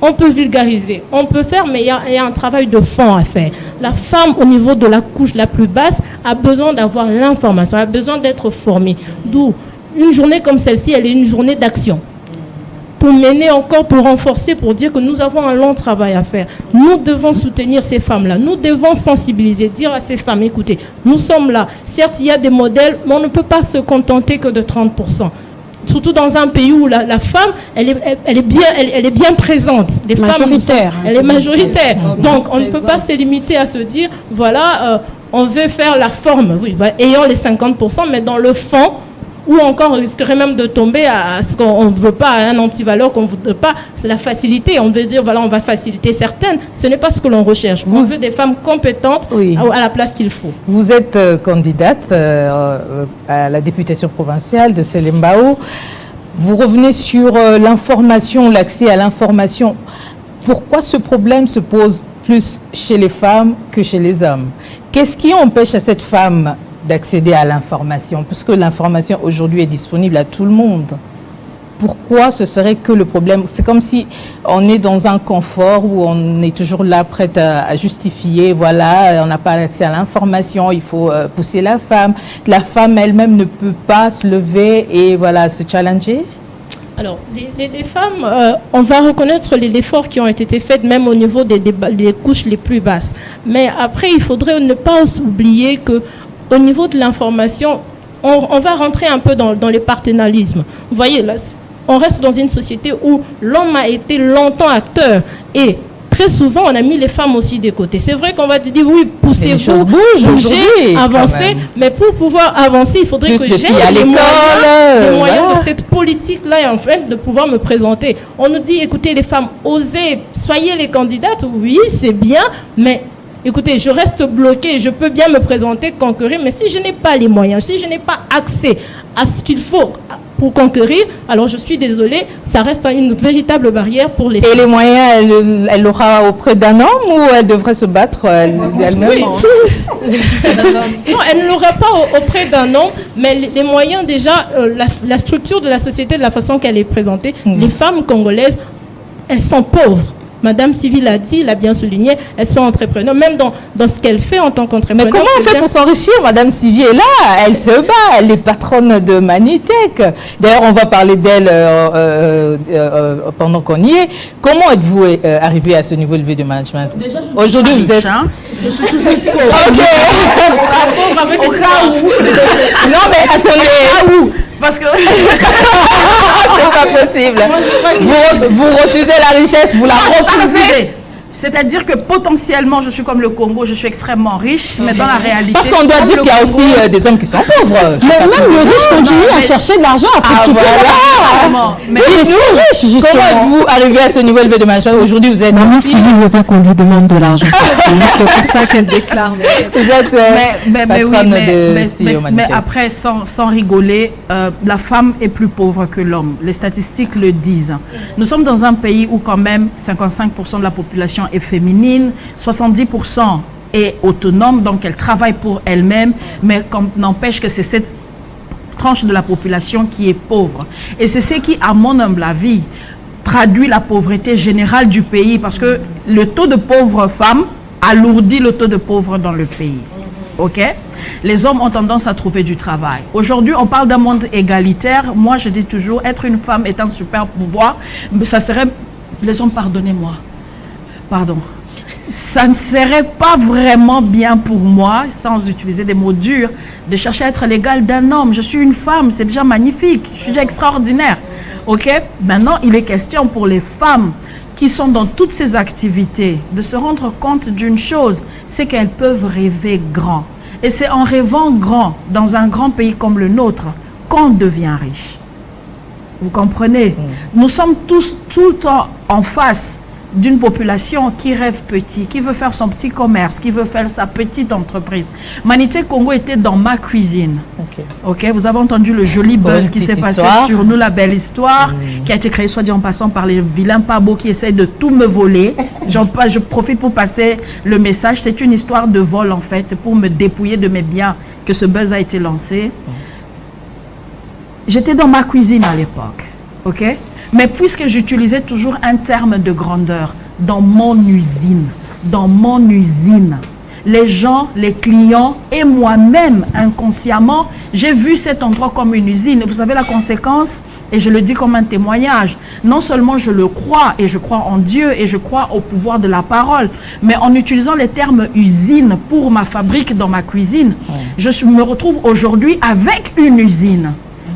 on peut vulgariser, on peut faire, mais il y a un travail de fond à faire. La femme, au niveau de la couche la plus basse, a besoin d'avoir l'information, a besoin d'être formée. D'où une journée comme celle-ci, elle est une journée d'action. Pour mener encore, pour renforcer, pour dire que nous avons un long travail à faire. Nous devons soutenir ces femmes-là. Nous devons sensibiliser, dire à ces femmes, écoutez, nous sommes là. Certes, il y a des modèles, mais on ne peut pas se contenter que de 30%. Surtout dans un pays où la femme, elle est bien présente. Les femmes, elle est majoritaire. Donc, on ne peut pas se limiter à se dire, voilà, on veut faire la forme, oui, ayant les 50%, mais dans le fond, ou encore on risquerait même de tomber à ce qu'on ne veut pas, à un antivaleur qu'on ne veut pas, c'est la facilité. On veut dire, voilà, on va faciliter certaines. Ce n'est pas ce que l'on recherche. On veut des femmes compétentes à la place qu'il faut. Vous êtes candidate à la députation provinciale de Selembao. Vous revenez sur l'information, l'accès à l'information. Pourquoi ce problème se pose plus chez les femmes que chez les hommes? Qu'est-ce qui empêche à cette femme d'accéder à l'information, puisque l'information aujourd'hui est disponible à tout le monde? Pourquoi ce serait que le problème? C'est comme si on est dans un confort où on est toujours là prête à justifier, voilà, on n'a pas accès à l'information, il faut pousser la femme. La femme elle-même ne peut pas se lever et voilà, se challenger. Alors, les femmes, on va reconnaître les efforts qui ont été faits, même au niveau des couches les plus basses. Mais après, il faudrait ne pas oublier que au niveau de l'information, on va rentrer un peu dans les partenarialismes. Vous voyez, là, on reste dans une société où l'homme a été longtemps acteur et très souvent, on a mis les femmes aussi de côté. C'est vrai qu'on va te dire, oui, poussez-vous, bougez, avancez, mais pour pouvoir avancer, il faudrait que j'ai les moyens de cette politique-là, en fait, de pouvoir me présenter. On nous dit, écoutez, les femmes, osez, soyez les candidates, oui, c'est bien, mais écoutez, je reste bloqué, je peux bien me présenter, conquérir, mais si je n'ai pas les moyens, si je n'ai pas accès à ce qu'il faut pour conquérir, alors je suis désolée, ça reste une véritable barrière pour les femmes. Et les moyens, elle l'aura auprès d'un homme ou elle devrait se battre elle-même? Oui. Non, elle ne l'aura pas auprès d'un homme, mais les moyens déjà, la structure de la société, de la façon qu'elle est présentée, les femmes congolaises, elles sont pauvres. Madame Sylvie l'a dit, l'a bien souligné, elles sont entrepreneurs, même dans ce qu'elle fait en tant qu'entrepreneur. Mais comment on fait pour s'enrichir? Madame Sylvie est là, elle se bat, elle est patronne de Manitech. D'ailleurs, on va parler d'elle pendant qu'on y est. Comment êtes-vous arrivé à ce niveau élevé de management? Aujourd'hui, vous êtes... Je suis toujours pauvre. Ok. Pauvre avec Non, mais attendez. Parce que c'est pas possible. Vous refusez la richesse, vous la refusez. C'est-à-dire que potentiellement, je suis comme le Congo, je suis extrêmement riche, mais dans la réalité... Parce qu'on doit dire qu'il y a aussi des hommes qui sont pauvres. Mais même le riche continue à chercher de l'argent après tout voilà. Mais comment êtes-vous arrivé à ce niveau élevé de management? Aujourd'hui, vous êtes... Maman Sylvie ne veut pas qu'on lui demande de l'argent. C'est pour ça qu'elle déclare. Vous êtes patronne de CEO Manitech. Mais après, sans rigoler, la femme est plus pauvre que l'homme. Les statistiques le disent. Nous sommes dans un pays où quand même 55% de la population est féminine, 70% est autonome, donc elle travaille pour elle-même, mais n'empêche que c'est cette tranche de la population qui est pauvre. Et c'est ce qui, à mon humble avis, traduit la pauvreté générale du pays, parce que le taux de pauvres femmes alourdit le taux de pauvres dans le pays. Ok? Les hommes ont tendance à trouver du travail. Aujourd'hui, on parle d'un monde égalitaire. Moi, je dis toujours, être une femme est un super pouvoir. Ça serait... Les hommes, pardonnez-moi. Pardon. Ça ne serait pas vraiment bien pour moi, sans utiliser des mots durs, de chercher à être l'égal d'un homme. Je suis une femme, c'est déjà magnifique. Je suis déjà extraordinaire. Ok? Maintenant, il est question pour les femmes qui sont dans toutes ces activités de se rendre compte d'une chose, c'est qu'elles peuvent rêver grand. Et c'est en rêvant grand, dans un grand pays comme le nôtre, qu'on devient riche. Vous comprenez? Nous sommes tous tout le temps en face d'une population qui rêve petit, qui veut faire son petit commerce, qui veut faire sa petite entreprise. Manitech Congo était dans ma cuisine. Ok, vous avez entendu le joli buzz qui s'est passé sur nous, la belle histoire, qui a été créée, soit dit en passant, par les vilains pabots qui essayent de tout me voler. Je profite pour passer le message. C'est une histoire de vol en fait. C'est pour me dépouiller de mes biens que ce buzz a été lancé. J'étais dans ma cuisine à l'époque. Ok? Mais puisque j'utilisais toujours un terme de grandeur, dans mon usine, les gens, les clients et moi-même, inconsciemment, j'ai vu cet endroit comme une usine. Et vous savez la conséquence, et je le dis comme un témoignage, non seulement je le crois, et je crois en Dieu, et je crois au pouvoir de la parole, mais en utilisant les termes usine pour ma fabrique dans ma cuisine, je me retrouve aujourd'hui avec une usine.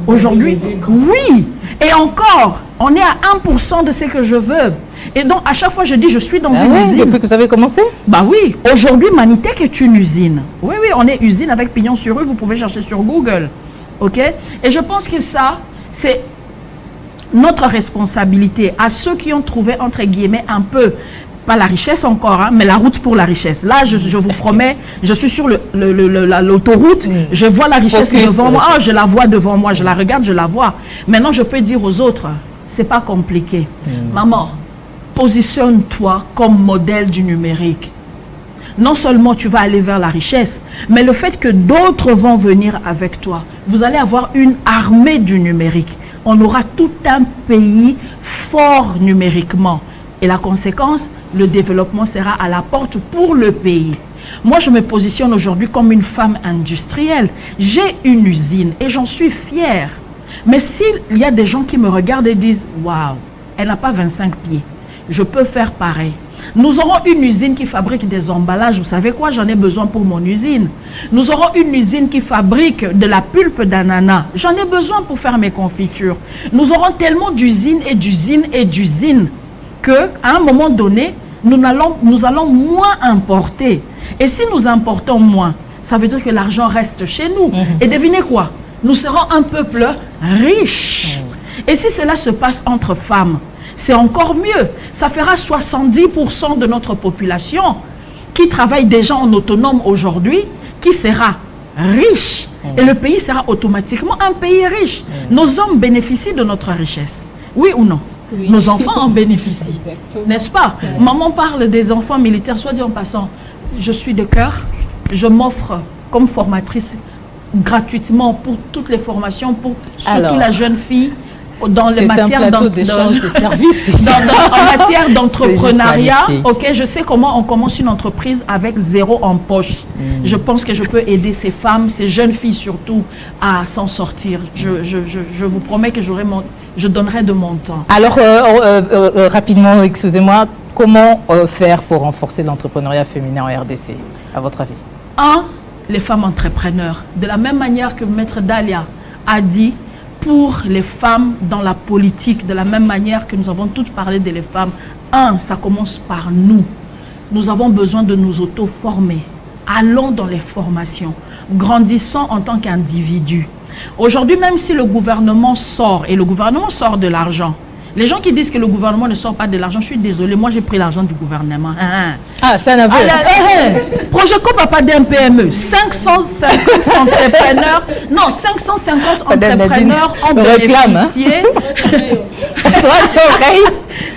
Aujourd'hui, oui. Et encore, on est à 1% de ce que je veux. Et donc, à chaque fois, je dis, je suis dans une usine. Depuis que vous avez commencé? Bah oui. Aujourd'hui, Manitech est une usine. Oui, oui, on est usine avec pignon sur rue. Vous pouvez chercher sur Google. OK? Et je pense que ça, c'est notre responsabilité à ceux qui ont trouvé, entre guillemets, un peu, pas la richesse encore, hein, mais la route pour la richesse. Là, je vous promets, je suis sur l'autoroute, je vois la richesse devant moi. Oh, je la vois devant moi, je la regarde, je la vois. Maintenant, je peux dire aux autres, c'est pas compliqué. Maman, positionne-toi comme modèle du numérique. Non seulement tu vas aller vers la richesse, mais le fait que d'autres vont venir avec toi, vous allez avoir une armée du numérique. On aura tout un pays fort numériquement. Et la conséquence, le développement sera à la porte pour le pays. Moi, je me positionne aujourd'hui comme une femme industrielle. J'ai une usine et j'en suis fière. Mais s'il y a des gens qui me regardent et disent « Waouh, elle n'a pas 25 pieds, je peux faire pareil ». Nous aurons une usine qui fabrique des emballages. Vous savez quoi? J'en ai besoin pour mon usine. Nous aurons une usine qui fabrique de la pulpe d'ananas. J'en ai besoin pour faire mes confitures. Nous aurons tellement d'usines et d'usines et d'usines qu'à un moment donné, nous allons moins importer. Et si nous importons moins, ça veut dire que l'argent reste chez nous. Et devinez quoi? Nous serons un peuple riche. Et si cela se passe entre femmes, c'est encore mieux. Ça fera 70% de notre population qui travaille déjà en autonome aujourd'hui, qui sera riche. Et le pays sera automatiquement un pays riche. Nos hommes bénéficient de notre richesse. Oui ou non? Oui. Nos enfants en bénéficient. N'est-ce pas? Maman parle des enfants militaires, soit dit en passant, je suis de cœur, je m'offre comme formatrice gratuitement pour toutes les formations, pour surtout la jeune fille, dans les matières d'échange de services. En matière d'entrepreneuriat, ok, je sais comment on commence une entreprise avec 0 en poche. Je pense que je peux aider ces femmes, ces jeunes filles surtout, à s'en sortir. Je vous promets que je donnerai de mon temps. Alors, rapidement, excusez-moi, comment faire pour renforcer l'entrepreneuriat féminin en RDC, à votre avis? 1, les femmes entrepreneurs. De la même manière que Maître Dalia a dit, pour les femmes dans la politique, de la même manière que nous avons toutes parlé des femmes. 1, ça commence par nous. Nous avons besoin de nous auto-former. Allons dans les formations. Grandissons en tant qu'individus. Aujourd'hui, même si le gouvernement sort, et le gouvernement sort de l'argent, les gens qui disent que le gouvernement ne sort pas de l'argent, je suis désolée, moi j'ai pris l'argent du gouvernement. Ah, ça n'a pas. Projet Papa d'un PME, 550 entrepreneurs, non, 550 entrepreneurs ont bénéficié.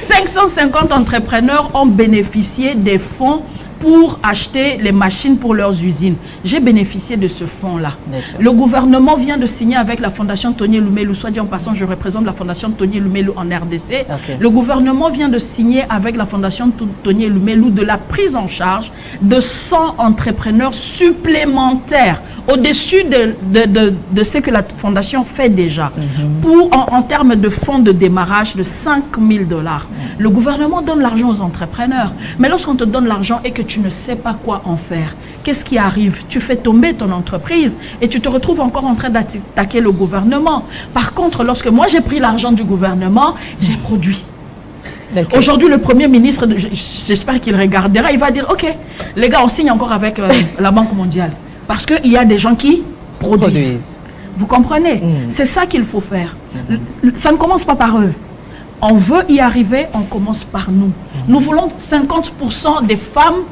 550 entrepreneurs ont bénéficié des fonds pour acheter les machines pour leurs usines. J'ai bénéficié de ce fonds-là. Le gouvernement vient de signer avec la Fondation Tony Lumelou, soit dit en passant, je représente la Fondation Tony Lumelou en RDC. Le gouvernement vient de signer avec la Fondation Tony Lumelou de la prise en charge de 100 entrepreneurs supplémentaires au-dessus de ce que la Fondation fait déjà, pour en termes de fonds de démarrage de 5 000 $. Le gouvernement donne l'argent aux entrepreneurs. Mais lorsqu'on te donne l'argent et que tu ne sais pas quoi en faire, qu'est-ce qui arrive? Tu fais tomber ton entreprise et tu te retrouves encore en train d'attaquer le gouvernement. Par contre, lorsque moi j'ai pris l'argent du gouvernement, j'ai produit. Aujourd'hui, le Premier ministre, j'espère qu'il regardera, il va dire, ok, les gars, on signe encore avec la Banque mondiale. Parce qu'il y a des gens qui produisent. Vous comprenez? C'est ça qu'il faut faire. Ça ne commence pas par eux. On veut y arriver, on commence par nous. Nous voulons 50% des femmes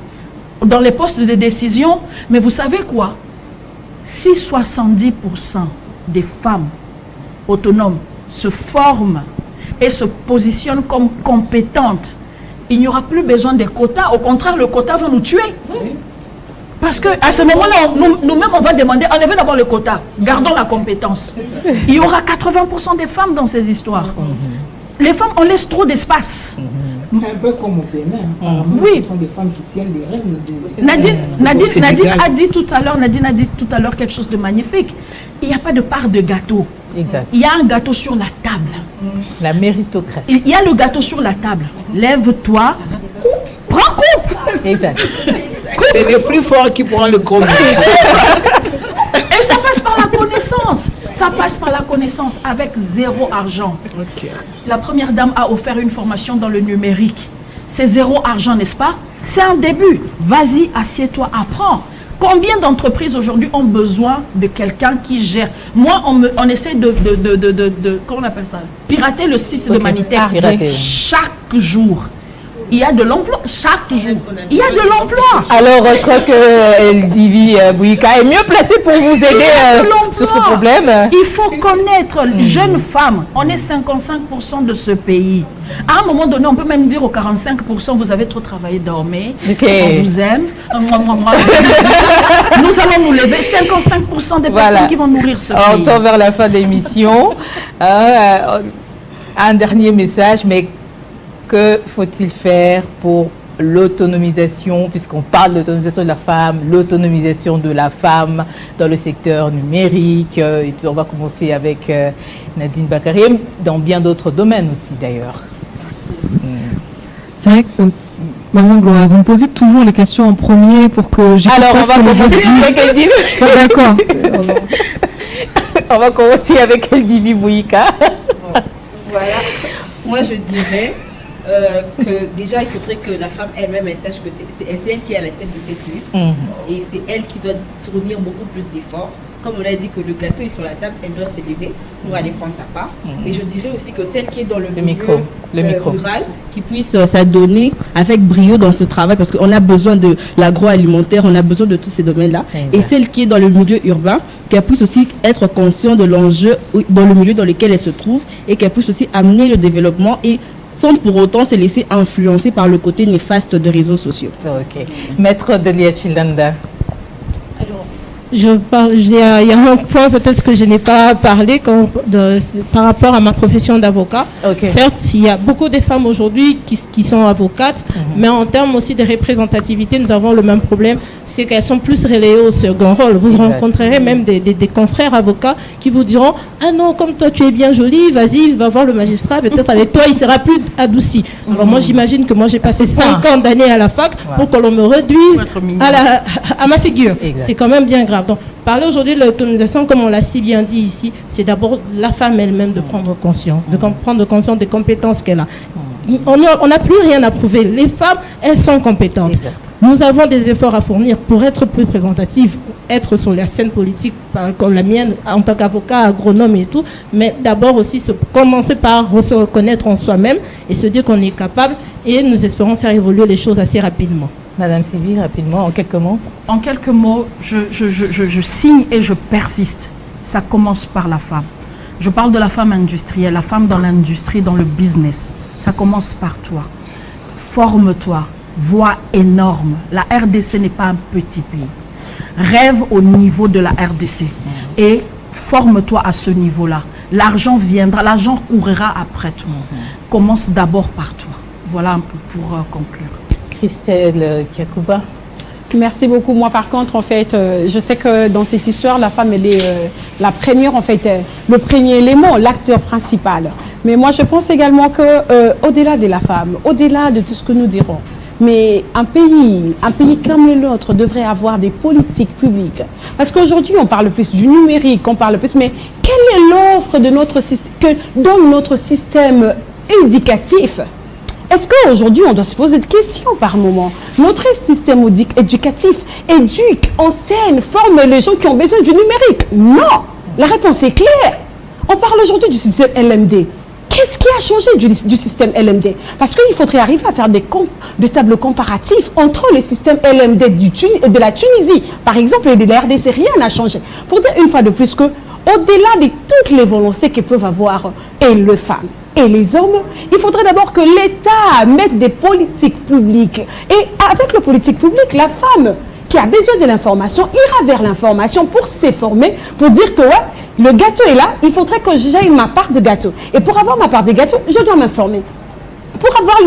dans les postes de décision. Mais vous savez quoi? Si 70% des femmes autonomes se forment et se positionnent comme compétentes, il n'y aura plus besoin des quotas. Au contraire, le quota va nous tuer. Parce qu'à ce moment-là, nous-mêmes, on va demander, enlevez d'abord le quota, gardons la compétence. Il y aura 80% des femmes dans ces histoires. Les femmes, on laisse trop d'espace. C'est un peu comme au Bénin. Oui. Ce sont des femmes qui tiennent les rênes. Nadine a dit tout à l'heure quelque chose de magnifique. Il n'y a pas de part de gâteau. Exact. Il y a un gâteau sur la table. La méritocratie. Il y a le gâteau sur la table. Lève-toi, coupe, prends coupe. Exact. C'est le plus fort qui prend le gros. Et ça passe par la connaissance. Ça passe par la connaissance avec 0 argent. La première dame a offert une formation dans le numérique. C'est 0 argent, n'est-ce pas? C'est un début. Vas-y, assieds-toi, apprends. Combien d'entreprises aujourd'hui ont besoin de quelqu'un qui gère? Moi, on essaie de comment on appelle ça? Pirater le site de Manitech chaque jour. Il y a de l'emploi chaque jour. Il y a de l'emploi. Alors, je crois que Eldivi Bouyika est mieux placée pour vous aider sur ce problème. Il faut connaître les jeunes femmes. On est 55% de ce pays. À un moment donné, on peut même dire aux 45%, vous avez trop travaillé, dormez. On vous aime. Nous allons nous lever. 55% des personnes qui vont nourrir ce pays. On tend vers la fin de l'émission. Un dernier message, mais que faut-il faire pour l'autonomisation, puisqu'on parle de l'autonomisation de la femme, l'autonomisation de la femme dans le secteur numérique, et on va commencer avec Nadine Bakarim, dans bien d'autres domaines aussi d'ailleurs. C'est vrai que, Maman Gloria, vous me posez toujours les questions en premier pour que j'écoute pas ce que les autres disent. Je suis pas d'accord. On va commencer avec Eldivi Bouyika. Voilà, moi je dirais que déjà il faudrait que la femme elle-même elle sache que c'est elle qui est à la tête de cette lutte et c'est elle qui doit fournir beaucoup plus d'efforts. Comme on a dit que le gâteau est sur la table, elle doit s'élever pour aller prendre sa part. Et je dirais aussi que celle qui est dans le milieu rurales qui puissent s'adonner avec brio dans ce travail, parce qu'on a besoin de l'agroalimentaire, on a besoin de tous ces domaines-là. Et celle qui est dans le milieu urbain, qu'elle puisse aussi être consciente de l'enjeu dans le milieu dans lequel elle se trouve et qu'elle puisse aussi amener le développement et sans pour autant se laisser influencer par le côté néfaste des réseaux sociaux. Ok. Maître Delia Chilanda. Il y a un point peut-être que je n'ai pas parlé par rapport à ma profession d'avocat. Certes, il y a beaucoup de femmes aujourd'hui qui sont avocates, mais en termes aussi de représentativité, nous avons le même problème, c'est qu'elles sont plus relayées au second rôle. Vous rencontrerez même des confrères avocats qui vous diront « Ah non, comme toi tu es bien jolie, vas-y, va voir le magistrat, peut-être avec toi il sera plus adouci. » Alors moi j'imagine que moi j'ai passé 5 ans d'années à la fac pour que l'on me réduise à ma figure. C'est quand même bien grave. Donc, parler aujourd'hui de l'autonomisation, comme on l'a si bien dit ici, c'est d'abord la femme elle-même de prendre conscience, de prendre conscience des compétences qu'elle a. On n'a plus rien à prouver. Les femmes, elles sont compétentes. Nous avons des efforts à fournir pour être plus représentatives, être sur la scène politique comme la mienne, en tant qu'avocat, agronome et tout, mais d'abord aussi commencer par se reconnaître en soi-même et se dire qu'on est capable, et nous espérons faire évoluer les choses assez rapidement. Madame Sylvie, rapidement, en quelques mots. En quelques mots, je signe et je persiste. Ça commence par la femme. Je parle de la femme industrielle, la femme dans l'industrie, dans le business. Ça commence par toi. Forme-toi. Voix énorme. La RDC n'est pas un petit pays. Rêve au niveau de la RDC. Et forme-toi à ce niveau-là. L'argent viendra, l'argent courira après toi. Commence d'abord par toi. Voilà un peu pour conclure. Christelle Kiakouba. Merci beaucoup. Moi, par contre, en fait, je sais que dans cette histoire, la femme, elle est la première, en fait, le premier élément, l'acteur principal. Mais moi, je pense également que, au-delà de la femme, au-delà de tout ce que nous dirons, mais un pays comme le nôtre devrait avoir des politiques publiques. Parce qu'aujourd'hui, on parle plus du numérique, on parle plus, mais quelle est l'offre de notre système, que donne notre système éducatif? Est-ce qu'aujourd'hui, on doit se poser des questions par moment? Notre système éducatif éduque, enseigne, forme les gens qui ont besoin du numérique? Non! La réponse est claire. On parle aujourd'hui du système LMD. Qu'est-ce qui a changé du système LMD? Parce qu'il faudrait arriver à faire des tableaux comparatifs entre les systèmes LMD de la Tunisie, par exemple, et de la RDC. Rien n'a changé. Pour dire une fois de plus que, au-delà de toutes les volontés que peuvent avoir et les femmes et les hommes, il faudrait d'abord que l'État mette des politiques publiques. Et avec les politiques publiques, la femme qui a besoin de l'information ira vers l'information pour s'informer, pour dire que ouais, le gâteau est là, il faudrait que j'aille ma part de gâteau. Et pour avoir ma part de gâteau, je dois m'informer. Pour avoir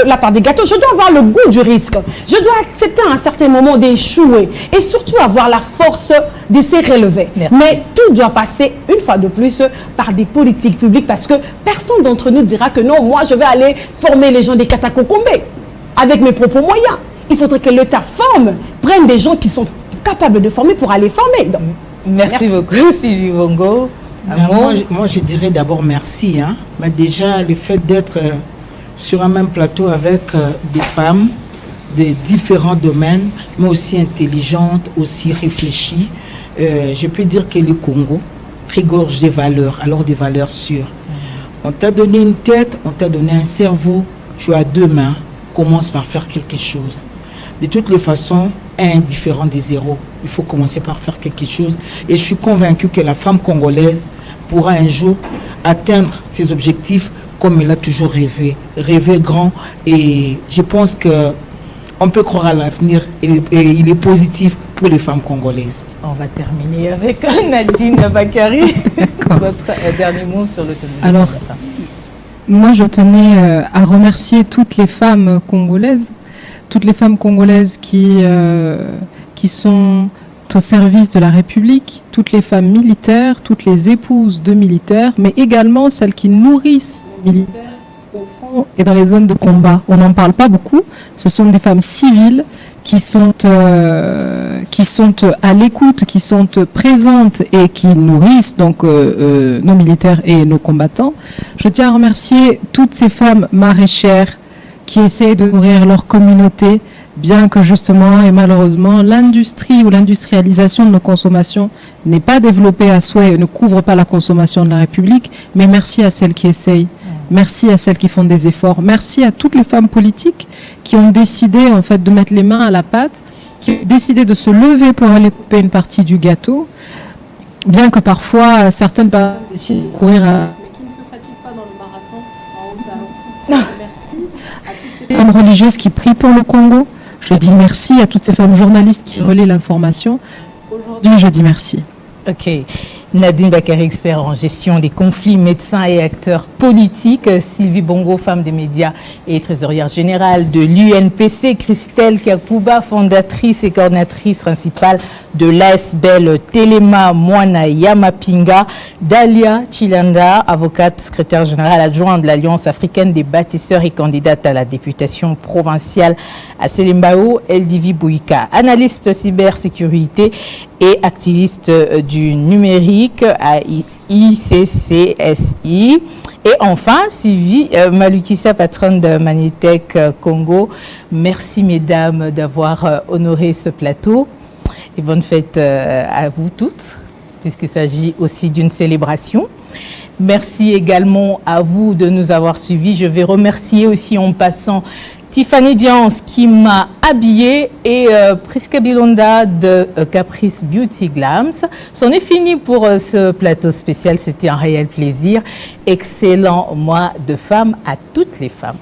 la part des gâteaux, je dois avoir le goût du risque. Je dois accepter à un certain moment d'échouer. Et surtout avoir la force de se relever. Merci. Mais tout doit passer, une fois de plus, par des politiques publiques. Parce que personne d'entre nous dira que non, moi je vais aller former les gens des Katakokombe avec mes propres moyens. Il faudrait que l'État prenne des gens qui sont capables de former pour aller former. Donc, merci beaucoup, Sylvie Bongo. Moi, je dirais d'abord merci. Mais déjà, le fait d'être sur un même plateau avec des femmes de différents domaines, mais aussi intelligentes, aussi réfléchies, je peux dire que le Congo regorge des valeurs, alors des valeurs sûres. On t'a donné une tête, on t'a donné un cerveau, tu as 2 mains, commence par faire quelque chose. De toutes les façons, indifférent des zéros, il faut commencer par faire quelque chose. Et je suis convaincue que la femme congolaise pourra un jour atteindre ses objectifs comme elle a toujours rêvé grand. Et je pense qu'on peut croire à l'avenir et il est positif pour les femmes congolaises. On va terminer avec Nadine Bakary. Votre dernier mot sur l'autonomisation. Alors, moi je tenais à remercier toutes les femmes congolaises qui sont au service de la République, toutes les femmes militaires, toutes les épouses de militaires, mais également celles qui nourrissent les militaires au front et dans les zones de combat. On n'en parle pas beaucoup. Ce sont des femmes civiles qui sont à l'écoute, qui sont présentes et qui nourrissent donc nos militaires et nos combattants. Je tiens à remercier toutes ces femmes maraîchères qui essayent de nourrir leur communauté, bien que justement et malheureusement l'industrie ou l'industrialisation de nos consommations n'est pas développée à souhait et ne couvre pas la consommation de la République, mais merci à celles qui essayent. Merci à celles qui font des efforts. Merci à toutes les femmes politiques qui ont décidé en fait de mettre les mains à la pâte, qui ont décidé de se lever pour aller couper une partie du gâteau, bien que parfois certaines décident de courir à... Merci à toutes ces femmes religieuses qui prient pour le Congo. Je dis merci à toutes ces femmes journalistes qui relaient l'information. Aujourd'hui, je dis merci. Ok. Nadine Bakary, expert en gestion des conflits, médecin et acteur politique. Sylvie Bongo, femme des médias et trésorière générale de l'UNPC. Christelle Kakuba, fondatrice et coordinatrice principale de l'ASBEL Telema Mwana Yamapinga. Dalia Chilanda, avocate, secrétaire générale adjointe de l'Alliance africaine des bâtisseurs et candidate à la députation provinciale à Selembao. Eldivi Bouika, analyste cybersécurité et activiste du numérique à ICCSI. Et enfin, Sylvie Malukissa, patronne de Manitech Congo. Merci mesdames d'avoir honoré ce plateau. Et bonne fête à vous toutes, puisqu'il s'agit aussi d'une célébration. Merci également à vous de nous avoir suivis. Je vais remercier aussi en passant Tiffany Diance qui m'a habillée et Priska Bilonda de Caprice Beauty Glams. C'en est fini pour ce plateau spécial. C'était un réel plaisir. Excellent mois de femmes à toutes les femmes.